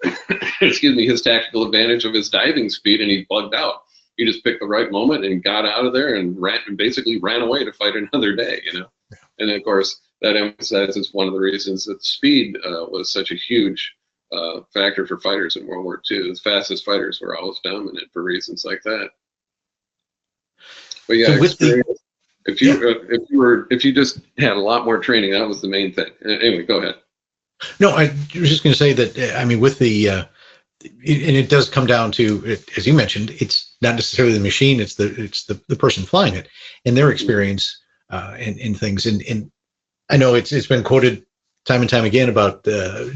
his tactical advantage of his diving speed, and he bugged out. He just picked the right moment and got out of there and basically ran away to fight another day, you know. And of course, that emphasizes one of the reasons that speed was such a huge factor for fighters in World War II. The fastest fighters were always dominant for reasons like that. But yeah, so if you just had a lot more training, that was the main thing. Anyway, go ahead. No, I was just going to say that I mean, with the and it does come down to, as you mentioned, it's not necessarily the machine; it's the person flying it and their experience and things. And I know it's been quoted time and time again about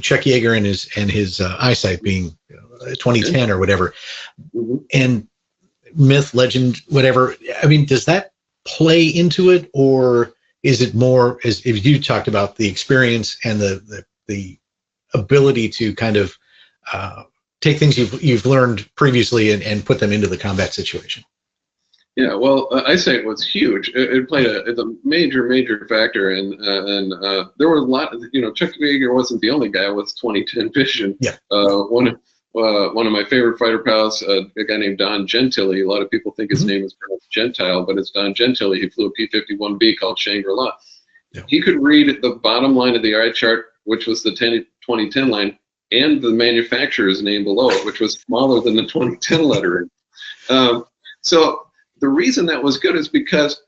Chuck Yeager and his eyesight being 2010 or whatever, and myth, legend, whatever. I mean, does that play into it, or is it more, as if you talked about, the experience and the ability to kind of take things you've learned previously and put them into the combat situation? Yeah, well, eyesight was huge. It played a major factor, and there were a lot. Chuck Yeager wasn't the only guy with 20/10 vision. Yeah. One of my favorite fighter pilots, a guy named Don Gentili. A lot of people think his name is pronounced Gentile, but it's Don Gentili. He flew a P-51B called Shangri-La. Yeah. He could read the bottom line of the eye chart, which was the 2010 line, and the manufacturer's name below it, which was smaller than the 2010 lettering. So the reason that was good is because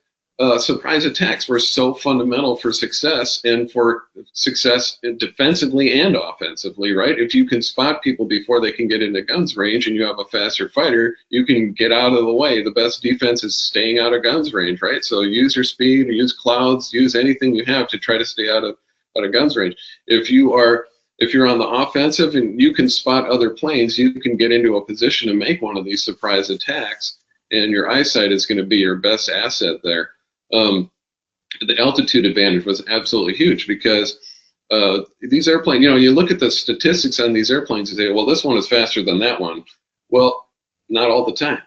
surprise attacks were so fundamental for success, and for success defensively and offensively, right? If you can spot people before they can get into guns range and you have a faster fighter, you can get out of the way. The best defense is staying out of guns range, right? So use your speed, use clouds, use anything you have to try to stay out of guns range. If you're on the offensive and you can spot other planes, you can get into a position to make one of these surprise attacks, and your eyesight is going to be your best asset there. The altitude advantage was absolutely huge because these airplanes, you look at the statistics on these airplanes and say, well, this one is faster than that one. Well, not all the time.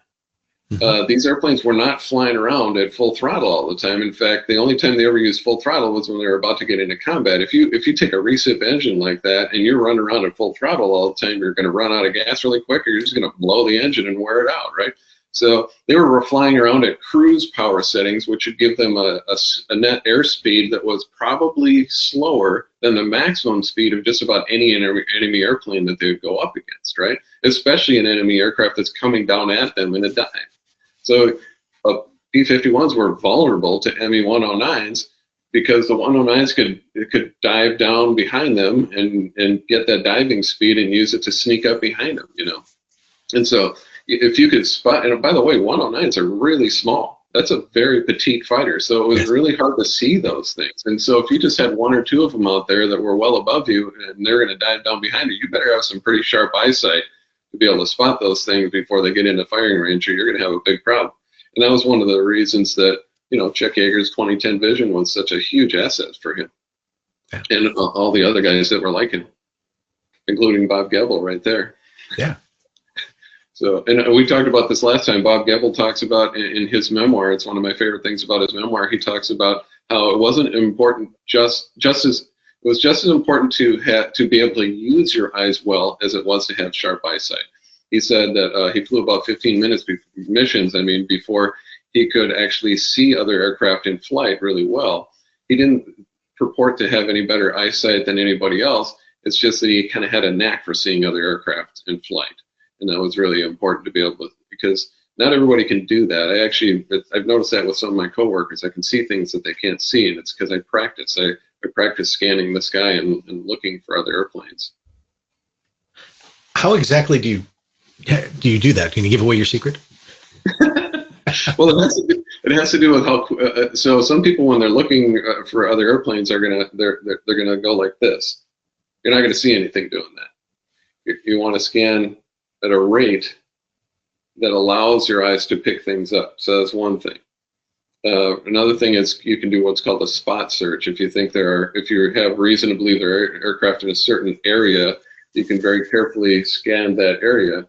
These airplanes were not flying around at full throttle all the time. In fact, the only time they ever used full throttle was when they were about to get into combat. If you take a recip engine like that and you're running around at full throttle all the time, you're going to run out of gas really quick, or you're just going to blow the engine and wear it out, right? So they were flying around at cruise power settings, which would give them a net airspeed that was probably slower than the maximum speed of just about any enemy airplane that they would go up against, right? Especially an enemy aircraft that's coming down at them in a dive. So P-51s were vulnerable to ME-109s because the 109s could dive down behind them and get that diving speed and use it to sneak up behind them, And so if you could spot, and by the way, 109s are really small. That's a very petite fighter, so it was really hard to see those things. And so if you just had one or two of them out there that were well above you and they're going to dive down behind you, you better have some pretty sharp eyesight to be able to spot those things before they get into firing range, or you're going to have a big problem. And that was one of the reasons that, Chuck Yeager's 2010 vision was such a huge asset for him. Yeah. And all the other guys that were like him, including Bob Gebel right there. Yeah. So, and we talked about this last time. Bob Gebel talks about in his memoir. It's one of my favorite things about his memoir. He talks about how it wasn't important just as it was just as important to be able to use your eyes well as it was to have sharp eyesight. He said that he flew about 15 minutes missions. I mean, before he could actually see other aircraft in flight really well. He didn't purport to have any better eyesight than anybody else. It's just that he kind of had a knack for seeing other aircraft in flight. And that was really important to be able to, because not everybody can do that. I've noticed that with some of my coworkers. I can see things that they can't see, and it's because I practice. I practice scanning the sky and looking for other airplanes. How exactly do you do that? Can you give away your secret? Well, it has to do with how. So some people, when they're looking for other airplanes, they're gonna go like this. You're not gonna see anything doing that. You want to scan at a rate that allows your eyes to pick things up. So that's one thing. Another thing is you can do what's called a spot search. If you think if you have reason to believe there are aircraft in a certain area, you can very carefully scan that area.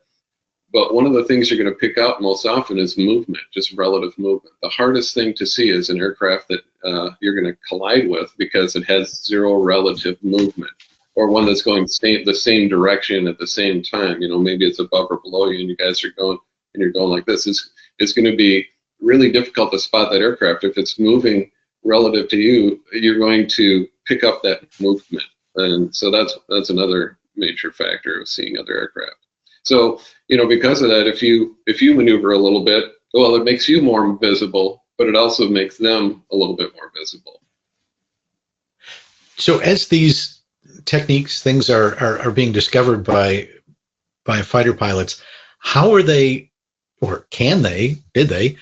But one of the things you're going to pick out most often is movement, just relative movement. The hardest thing to see is an aircraft that you're going to collide with because it has zero relative movement, or one that's going the same direction at the same time. You know, maybe it's above or below you, and you guys are going, and you're going like this. It's going to be really difficult to spot that aircraft. If it's moving relative to you, you're going to pick up that movement, and so that's another major factor of seeing other aircraft. So, you know, because of that, if you maneuver a little bit, well, it makes you more visible, but it also makes them a little bit more visible. So as these techniques, things are being discovered by fighter pilots, how are they, or did they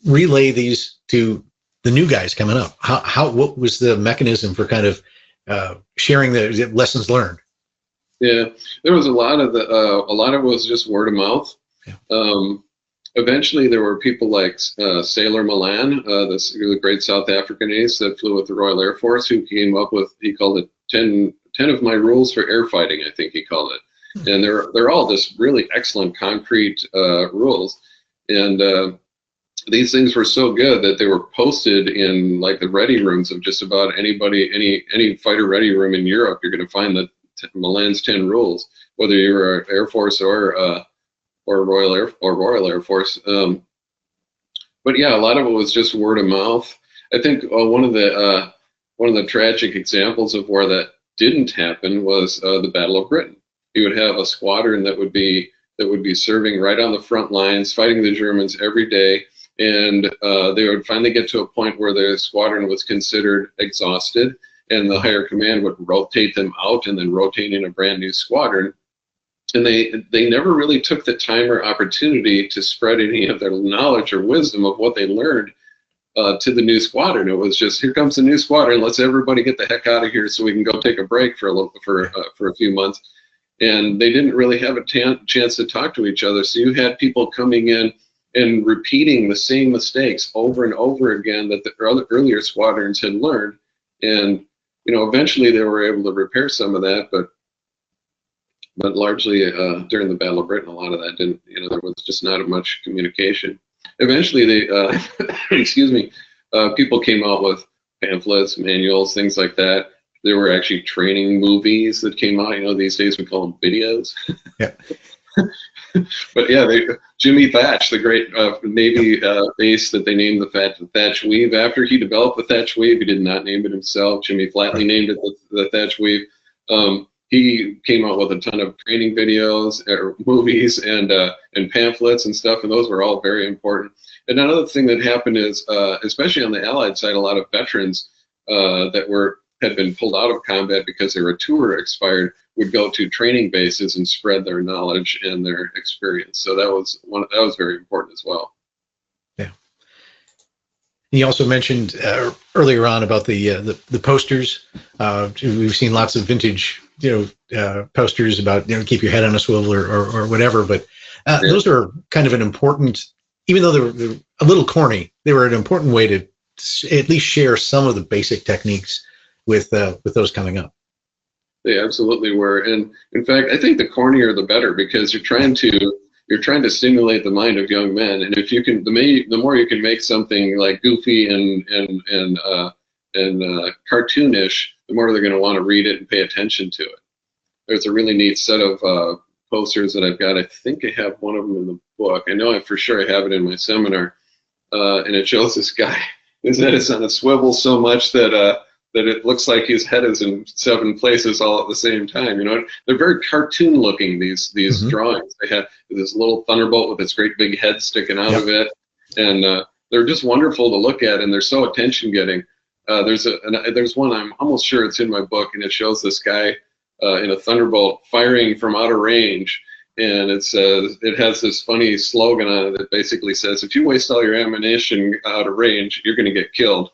relay these to the new guys coming up? What was the mechanism for kind of sharing the lessons learned? Yeah, there was a lot of it was just word of mouth. Yeah. Eventually, there were people like Sailor Milan, the great South African ace that flew with the Royal Air Force, who came up with, he called it 10 of my rules for air fighting, I think he called it. And they're all just really excellent concrete rules. And these things were so good that they were posted in like the ready rooms of just about anybody, any fighter ready room in Europe. You're going to find that Milan's 10 rules, whether you're Air Force or Royal Air Force. But yeah, a lot of it was just word of mouth. I think one of the tragic examples of where that didn't happen was the Battle of Britain. You would have a squadron that would be serving right on the front lines, fighting the Germans every day, and they would finally get to a point where the squadron was considered exhausted, and the higher command would rotate them out and then rotate in a brand new squadron. And they never really took the time or opportunity to spread any of their knowledge or wisdom of what they learned to the new squadron. It was just, here comes the new squadron, let's everybody get the heck out of here so we can go take a break for a few months. And they didn't really have a chance to talk to each other. So you had people coming in and repeating the same mistakes over and over again that the earlier squadrons had learned. And you know, eventually they were able to repair some of that, but largely during the Battle of Britain, a lot of that didn't. You know, there was just not much communication. Eventually, people came out with pamphlets, manuals, things like that. There were actually training movies that came out. You know, these days we call them videos. Yeah. But yeah, Jimmy Thatch, the great Navy ace that they named the Thatch Weave after. He developed the Thatch Weave. He did not name it himself. Jimmy Flatley named it the Thatch Weave. He came out with a ton of training videos, or movies, and pamphlets and stuff, and those were all very important. And another thing that happened is, especially on the Allied side, a lot of veterans that had been pulled out of combat because their tour expired would go to training bases and spread their knowledge and their experience. So that was very important as well. Yeah. You also mentioned earlier on about the posters. We've seen lots of vintage, posters about keep your head on a swivel or whatever. But those are kind of an important, even though they're a little corny, they were an important way to at least share some of the basic techniques with those coming up. They absolutely were. And in fact, I think the cornier the better, because you're trying to you're trying to stimulate the mind of young men, and if you can, the more you can make something like goofy and cartoonish, the more they're going to want to read it and pay attention to it. There's a really neat set of posters that I've got. I think I have one of them in the book. I know for sure I have it in my seminar, and it shows this guy. His head is on a swivel so much that it looks like his head is in 7 places all at the same time. You know, they're very cartoon looking, these drawings. They have this little thunderbolt with its great big head sticking out of it, and they're just wonderful to look at, and they're so attention getting. There's one, I'm almost sure it's in my book, and it shows this guy in a thunderbolt firing from outer range, and it has this funny slogan on it that basically says, if you waste all your ammunition out of range, you're going to get killed.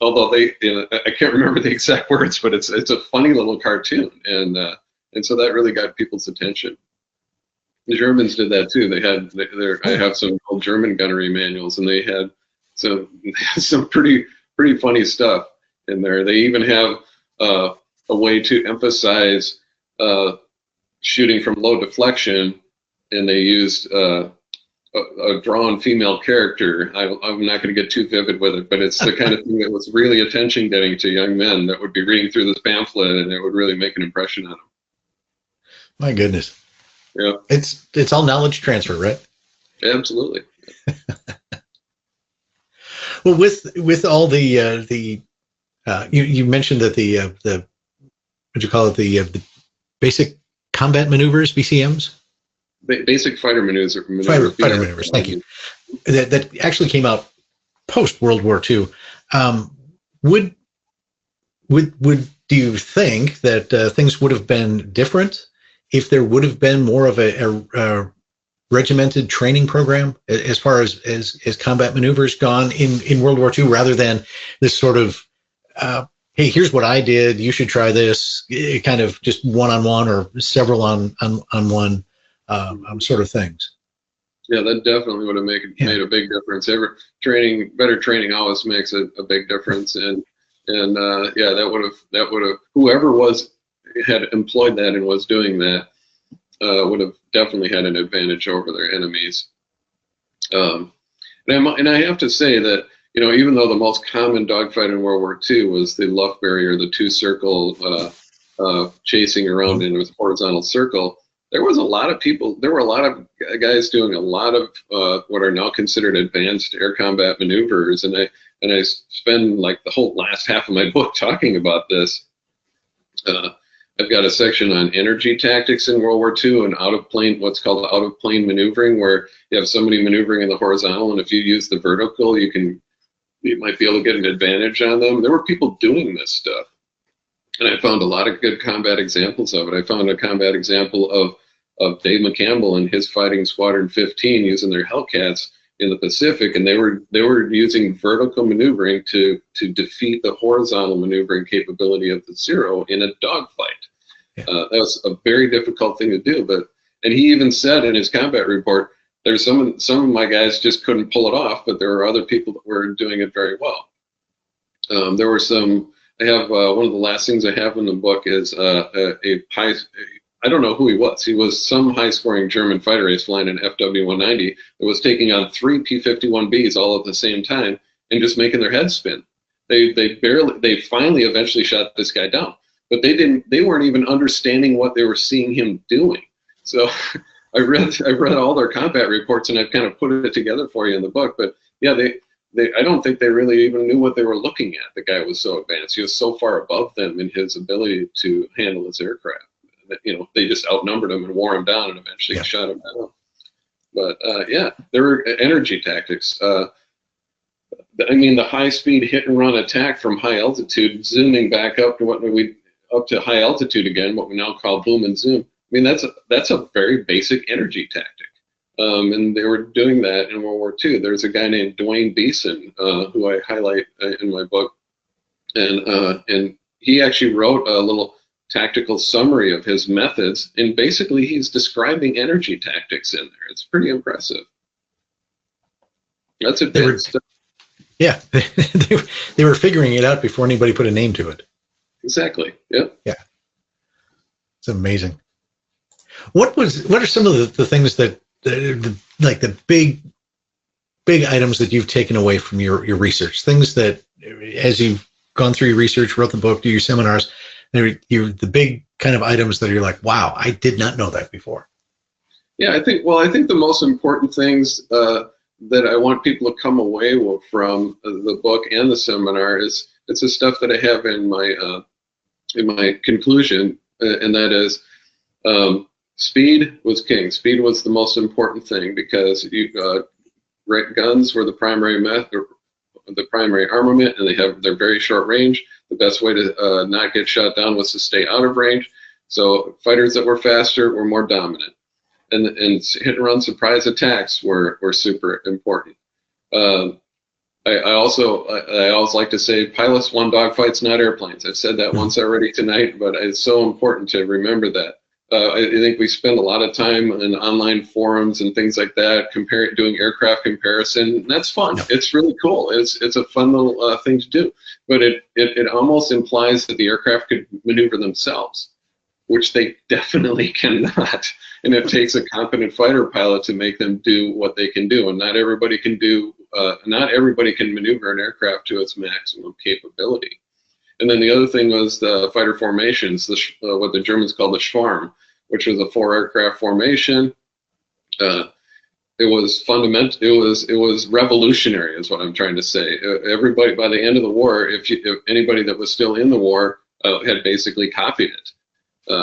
Although I can't remember the exact words, but it's a funny little cartoon, and so that really got people's attention. The Germans did that too. I have some old German gunnery manuals, and they had some pretty funny stuff in there. They even have a way to emphasize shooting from low deflection, and they used a drawn female character. I'm not going to get too vivid with it, but it's the kind of thing that was really attention getting to young men that would be reading through this pamphlet, and it would really make an impression on them. My goodness. Yeah. It's all knowledge transfer, right? Absolutely. Well, with all the you mentioned that the what'd you call it, the basic combat maneuvers, BCMs? Basic fighter maneuvers. Fighter maneuvers. Thank you. That actually came out post World War II. Would do you think that things would have been different if there would have been more of a regimented training program as far as combat maneuvers gone in World War II, rather than this sort of hey, here's what I did, you should try this, kind of just one-on-one or several on one sort of things? Yeah, that definitely would have made a big difference. Better training always makes a big difference, and yeah, that would have whoever had employed that and was doing that would have definitely had an advantage over their enemies. And I have to say that, you know, even though the most common dogfight in World War II was the luff barrier, the 2-circle chasing around in a horizontal circle, there were a lot of guys doing a lot of what are now considered advanced air combat maneuvers, and I spend like the whole last half of my book talking about this. I've got a section on energy tactics in World War II and what's called out of plane maneuvering, where you have somebody maneuvering in the horizontal, and if you use the vertical, you might be able to get an advantage on them. There were people doing this stuff, and I found a lot of good combat examples of it. I found a combat example of Dave McCampbell and his fighting Squadron 15 using their Hellcats in the Pacific, and they were using vertical maneuvering to defeat the horizontal maneuvering capability of the Zero in a dogfight. Yeah. That was a very difficult thing to do, and he even said in his combat report, there's some of my guys just couldn't pull it off, but there were other people that were doing it very well. There were some. I have one of the last things I have in the book is I don't know who he was. He was some high-scoring German fighter ace flying an FW-190 that was taking on 3 P-51Bs all at the same time and just making their heads spin. They finally eventually shot this guy down, but they weren't even understanding what they were seeing him doing. So I read all their combat reports, and I've kind of put it together for you in the book. But yeah, I don't think they really even knew what they were looking at. The guy was so advanced. He was so far above them in his ability to handle his aircraft. You know, they just outnumbered him and wore him down and eventually shot him down. But yeah, there were energy tactics. I mean, the high-speed hit-and-run attack from high altitude, zooming back up to high altitude again, what we now call boom and zoom. I mean, that's a very basic energy tactic, and they were doing that in World War II. There's a guy named Dwayne Beeson who I highlight in my book, and he actually wrote a little tactical summary of his methods, and basically he's describing energy tactics in there. It's pretty impressive. That's advanced stuff. Yeah, they were figuring it out before anybody put a name to it. Exactly. Yep. Yeah. It's amazing. What are some of the things that like the big items that you've taken away from your research, things that as you've gone through your research, wrote the book, do your seminars, you're the big kind of items that you're like, wow, I did not know that before. Yeah, I think the most important things that I want people to come away from the book and the seminar is it's the stuff that I have in my conclusion, and that is speed was king. Speed was the most important thing because guns were the primary method, the primary armament, and they're very short range. The best way to not get shot down was to stay out of range. So fighters that were faster were more dominant. And hit and run surprise attacks were super important. I also like to say pilots won dogfights, not airplanes. I've said that once already tonight, but it's so important to remember that. I think we spend a lot of time in online forums and things like that, doing aircraft comparison. That's fun. It's really cool. It's a fun little thing to do. But it almost implies that the aircraft could maneuver themselves, which they definitely cannot. And it takes a competent fighter pilot to make them do what they can do. And not everybody can maneuver an aircraft to its maximum capability. And then the other thing was the fighter formations, what the Germans called the Schwarm, which was a 4-aircraft formation. It was fundamental. It was revolutionary, is what I'm trying to say. Everybody, by the end of the war, if anybody that was still in the war had basically copied it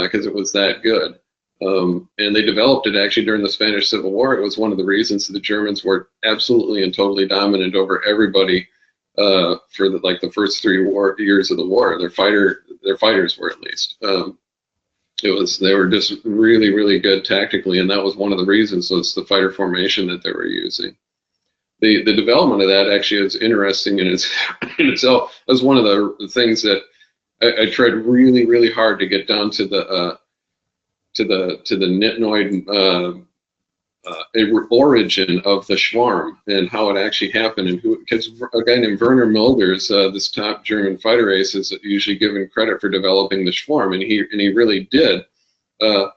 because it was that good. And they developed it actually during the Spanish Civil War. It was one of the reasons that the Germans were absolutely and totally dominant over everybody for the first 3 years of the war. Their fighters were, at least. They were just really, really good tactically, and that was one of the reasons. So it's the fighter formation that they were using. The development of that actually is interesting in itself. That's one of the things that I tried really, really hard to get down to the nitnoid origin of the Schwarm and how it actually happened, and because a guy named Werner Milders, this top German fighter ace, is usually given credit for developing the Schwarm, and he really did, but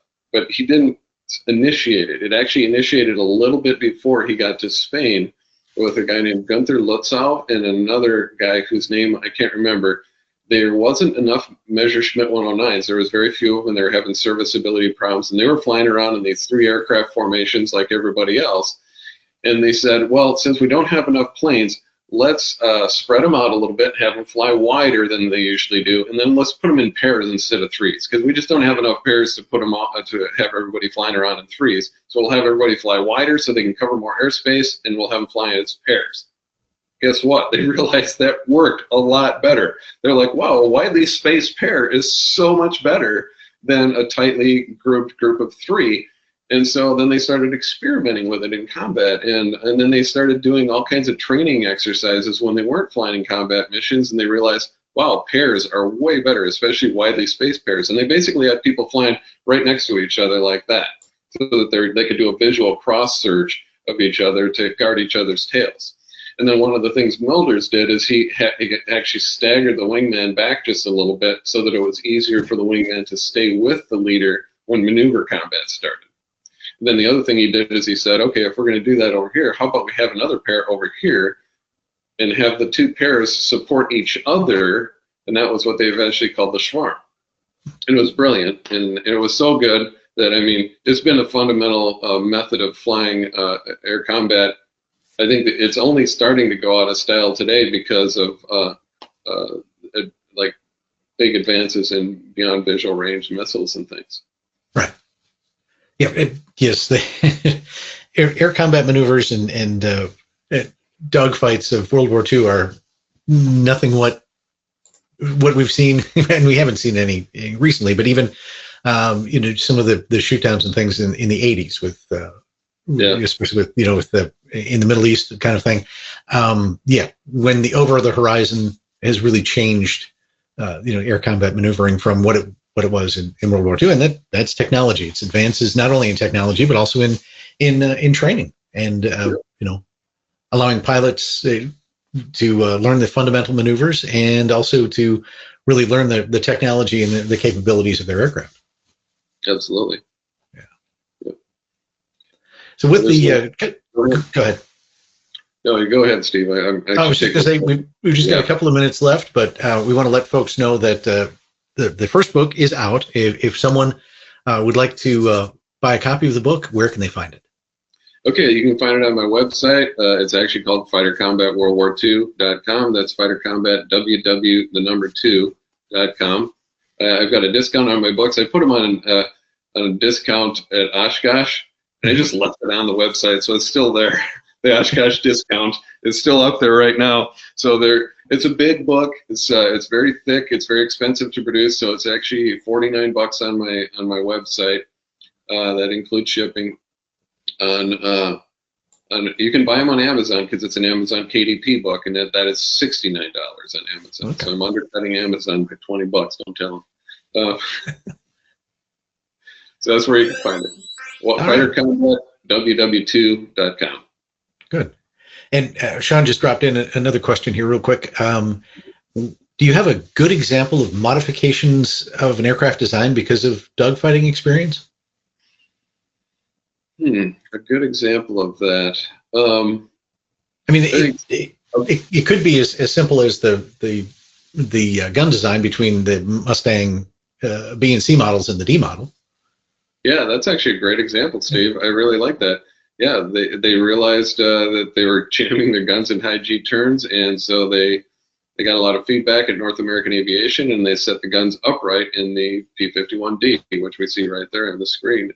he didn't initiate it. It actually initiated a little bit before he got to Spain with a guy named Gunther Lutzow and another guy whose name I can't remember. There wasn't enough Messerschmitt 109s. There was very few of them. They were having serviceability problems, and they were flying around in these 3 aircraft formations like everybody else. And they said, well, since we don't have enough planes, let's spread them out a little bit, have them fly wider than they usually do, and then let's put them in pairs instead of 3s, because we just don't have enough pairs to put them to have everybody flying around in 3s. So we'll have everybody fly wider so they can cover more airspace, and we'll have them fly as pairs. Guess what? They realized that worked a lot better. They're like, wow, a widely spaced pair is so much better than a tightly grouped group of 3. And so then they started experimenting with it in combat. And then they started doing all kinds of training exercises when they weren't flying in combat missions. And they realized, wow, pairs are way better, especially widely spaced pairs. And they basically had people flying right next to each other like that, so that they could do a visual cross search of each other to guard each other's tails. And then one of the things Milders did is he actually staggered the wingman back just a little bit so that it was easier for the wingman to stay with the leader when maneuver combat started. And then the other thing he did is he said, okay, if we're going to do that over here, how about we have another pair over here and have the 2 pairs support each other? And that was what they eventually called the Schwarm. And it was brilliant, and it was so good that, I mean, it's been a fundamental method of flying air combat. I think that it's only starting to go out of style today because of like big advances in beyond visual range missiles and things. Right. Yeah. Yes. The air combat maneuvers and dogfights of World War II are nothing what we've seen, and we haven't seen any recently. But even some of the shoot downs and things in the 80s with. Especially with with the in the Middle East kind of thing, when the over the horizon has really changed, air combat maneuvering from what it was in World War II, and that's technology. It's advances not only in technology but also in training and allowing pilots to learn the fundamental maneuvers and also to really learn the technology and the capabilities of their aircraft. Absolutely. So with go ahead. No, you go ahead, Steve. I was just going to say we've just got a couple of minutes left, but we want to let folks know that the first book is out. If someone would like to buy a copy of the book, where can they find it? Okay, you can find it on my website. It's actually called fightercombatworldwar2.com. That's fightercombat2.com. I've got a discount on my books. I put them on a discount at Oshkosh, and I just left it on the website, so it's still there. The Oshkosh discount is still up there right now. So it's a big book. It's very thick. It's very expensive to produce. So it's actually $49 on my website. That includes shipping. You can buy them on Amazon because it's an Amazon KDP book, and that is $69 on Amazon. Okay. So I'm undercutting Amazon by $20. Don't tell them. So that's where you can find it. FighterCombatWW2.com. Good. And Sean just dropped in another question here real quick. Do you have a good example of modifications of an aircraft design because of dogfighting experience? A good example of that. I mean, it could be as simple as the gun design between the Mustang B and C models and the D model. Yeah, that's actually a great example, Steve. I really like that. Yeah, they realized that they were jamming their guns in high G turns, and so they got a lot of feedback at North American Aviation, and they set the guns upright in the P-51D, which we see right there on the screen.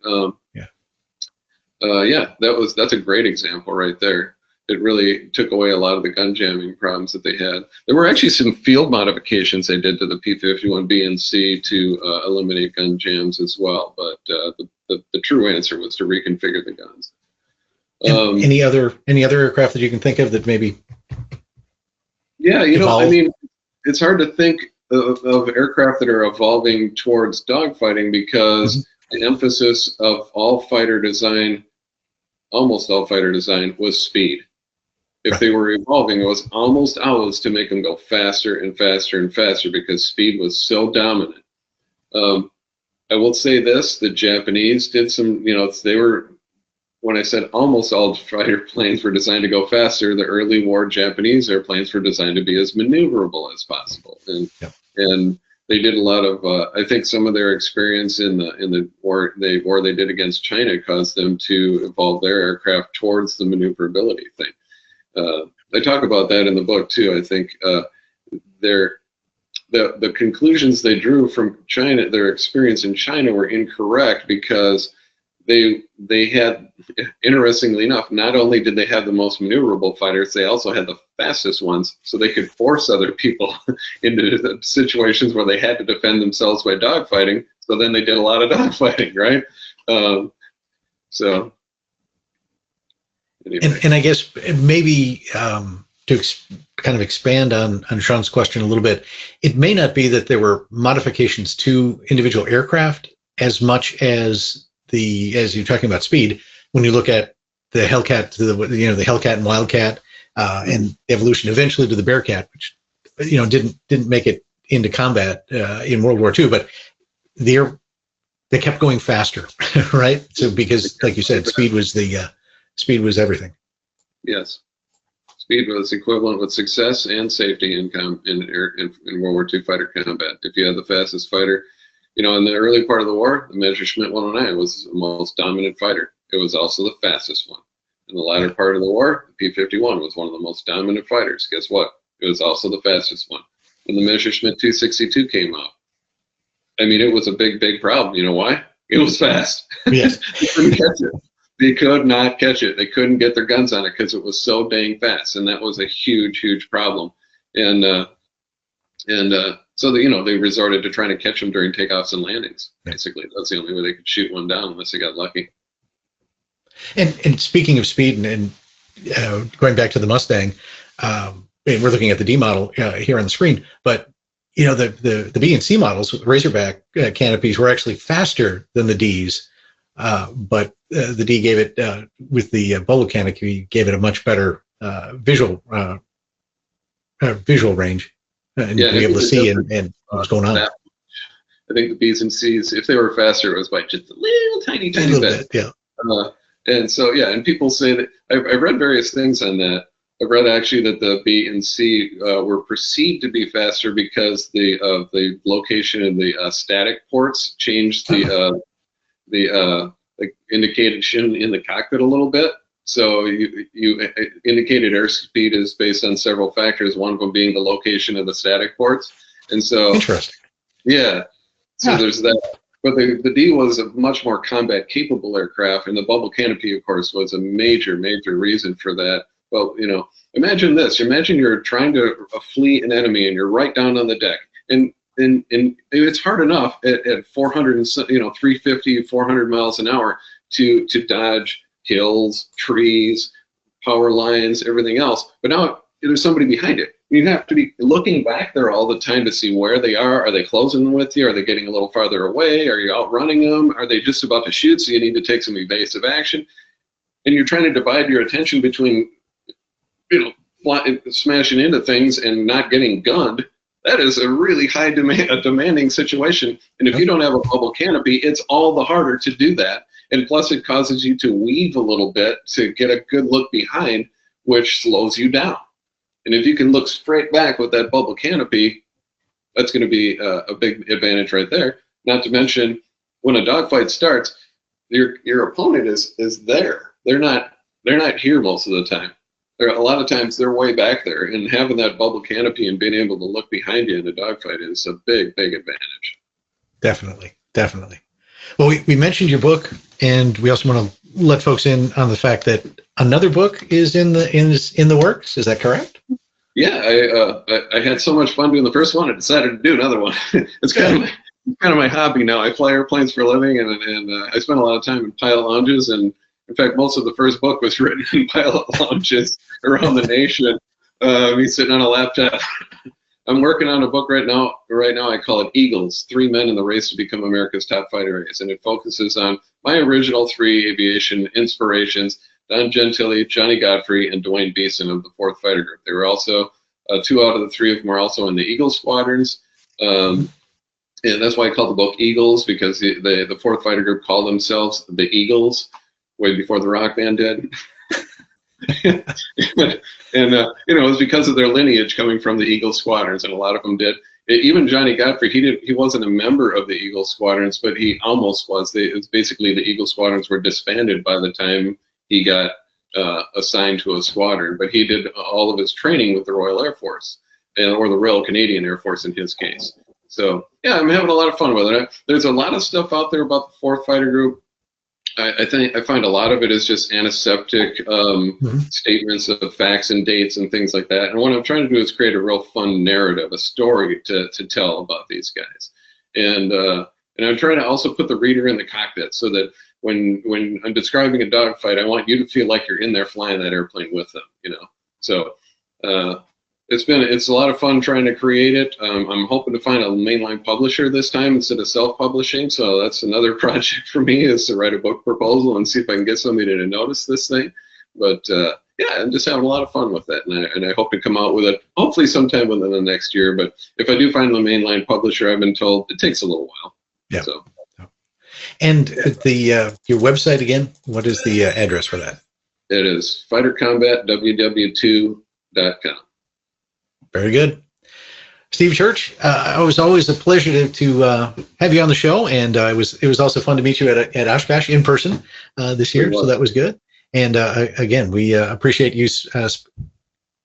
That's a great example right there. It really took away a lot of the gun jamming problems that they had. There were actually some field modifications they did to the P-51B and C to eliminate gun jams as well, but the true answer was to reconfigure the guns. Any other aircraft that you can think of that maybe? Yeah, I mean, it's hard to think of aircraft that are evolving towards dogfighting because the emphasis of almost all fighter design was speed. If they were evolving, it was almost always to make them go faster and faster and faster because speed was so dominant. I will say this, the Japanese did some, when I said almost all fighter planes were designed to go faster, the early war Japanese airplanes were designed to be as maneuverable as possible. And they did a lot of, I think some of their experience in the war they did against China caused them to evolve their aircraft towards the maneuverability thing. I talk about that in the book too. I think the conclusions they drew from China, their experience in China, were incorrect because they had, interestingly enough, not only did they have the most maneuverable fighters, they also had the fastest ones, so they could force other people into situations where they had to defend themselves by dogfighting. So then they did a lot of dogfighting, right? So. Anyway. And I guess maybe to kind of expand on Sean's question a little bit, it may not be that there were modifications to individual aircraft as much as as you're talking about speed. When you look at the Hellcat to the Hellcat and Wildcat, and the evolution eventually to the Bearcat, which didn't make it into combat in World War II, but they kept going faster, right? So because, like you said, speed was everything. Yes, speed was equivalent with success and safety in World War II fighter combat. If you had the fastest fighter, in the early part of the war, the Messerschmitt 109 was the most dominant fighter. It was also the fastest one. In the latter part of the war, the P-51 was one of the most dominant fighters. Guess what? It was also the fastest one. When the Messerschmitt 262 came out, I mean, it was a big, big problem. You know why? It was fast. Yes. They couldn't catch it. They could not catch it. They couldn't get their guns on it because it was so dang fast, and that was a huge, huge problem. So they resorted to trying to catch them during takeoffs and landings. Basically, that's the only way they could shoot one down unless they got lucky. And speaking of speed, and going back to the Mustang, we're looking at the D model here on the screen, but the B and C models with Razorback canopies were actually faster than the Ds, but the D gave it with the bubble canopy gave it a much better visual range. And be able to see and what's going on. I think the B's and C's, if they were faster, it was by just a little tiny bit. Yeah. And so, yeah, and people say that I've read various things on that. I've read actually that the B and C were perceived to be faster because the location of the static ports changed the like indication in the cockpit a little bit. So you indicated airspeed is based on several factors, one of them being the location of the static ports. And so, interesting. Yeah, so there's that. But the D was a much more combat capable aircraft, and the bubble canopy, of course, was a major reason for that. Well, imagine this. Imagine you're trying to flee an enemy, and you're right down on the deck. And it's hard enough at 400, 350, 400 miles an hour to dodge hills, trees, power lines, everything else. But now there's somebody behind it. You have to be looking back there all the time to see where they are. Are they closing with you? Are they getting a little farther away? Are you outrunning them? Are they just about to shoot, so you need to take some evasive action? And you're trying to divide your attention between, smashing into things and not getting gunned. That is a really high demanding situation. And if you don't have a bubble canopy, it's all the harder to do that. And plus, it causes you to weave a little bit to get a good look behind, which slows you down. And if you can look straight back with that bubble canopy, that's going to be a big advantage right there. Not to mention, when a dogfight starts, your opponent is there. They're not here most of the time. A lot of times they're way back there, and having that bubble canopy and being able to look behind you in a dogfight is a big advantage. Definitely. Well, we mentioned your book, and we also want to let folks in on the fact that another book is in the works. Is that correct? Yeah, I had so much fun doing the first one, I decided to do another one. It's kind of my hobby now. I fly airplanes for a living, and I spend a lot of time in pilot lounges. And in fact, most of the first book was written in pilot lounges around the nation. Me sitting on a laptop. I'm working on a book right now. I call it Eagles: 3 Men in the Race to Become America's Top Fighter Ace, and it focuses on my original 3 aviation inspirations: Don Gentile, Johnny Godfrey, and Dwayne Beeson of the 4th Fighter Group. They were also 2 out of the 3 of them are also in the Eagle squadrons, and that's why I call the book Eagles, because the 4th Fighter Group called themselves the Eagles way before the rock band did. And it was because of their lineage coming from the Eagle squadrons, and a lot of them did. Even Johnny Godfrey, he wasn't a member of the Eagle squadrons, but he almost was. It's basically the Eagle squadrons were disbanded by the time he got assigned to a squadron. But he did all of his training with the Royal Air Force, or the Royal Canadian Air Force in his case. So yeah, I'm having a lot of fun with it. There's a lot of stuff out there about the 4th Fighter Group. I find a lot of it is just antiseptic statements of facts and dates and things like that. And what I'm trying to do is create a real fun narrative, a story to tell about these guys. And I'm trying to also put the reader in the cockpit, so that when I'm describing a dogfight, I want you to feel like you're in there flying that airplane with them. So it's a lot of fun trying to create it. I'm hoping to find a mainline publisher this time instead of self-publishing. So that's another project for me, is to write a book proposal and see if I can get somebody to notice this thing. But yeah, I'm just having a lot of fun with it, and I hope to come out with it hopefully sometime within the next year. But if I do find the mainline publisher, I've been told it takes a little while. Yeah. So. And your website again? What is the address for that? It is fightercombat.ww2.com. Very good. Steve Church, it was always a pleasure to have you on the show, and it was also fun to meet you at Oshkosh in person this year, so that was good. And again, we appreciate you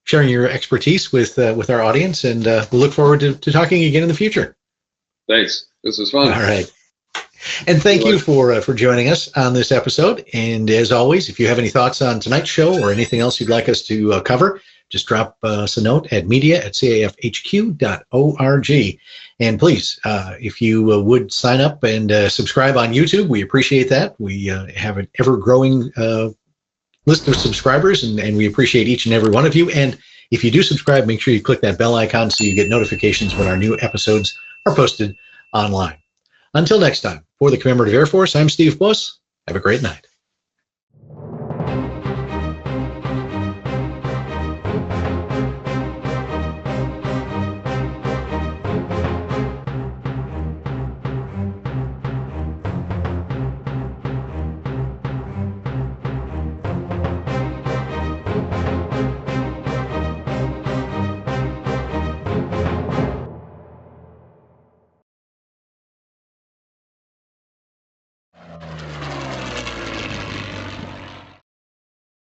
sharing your expertise with our audience, and we'll look forward to talking again in the future. Thanks. This was fun. All right. And thank you for joining us on this episode. And as always, if you have any thoughts on tonight's show or anything else you'd like us to cover, just drop us a note at media@cafhq.org. And please, if you would sign up and subscribe on YouTube, we appreciate that. We have an ever-growing list of subscribers, and we appreciate each and every one of you. And if you do subscribe, make sure you click that bell icon so you get notifications when our new episodes are posted online. Until next time, for the Commemorative Air Force, I'm Steve Buss. Have a great night.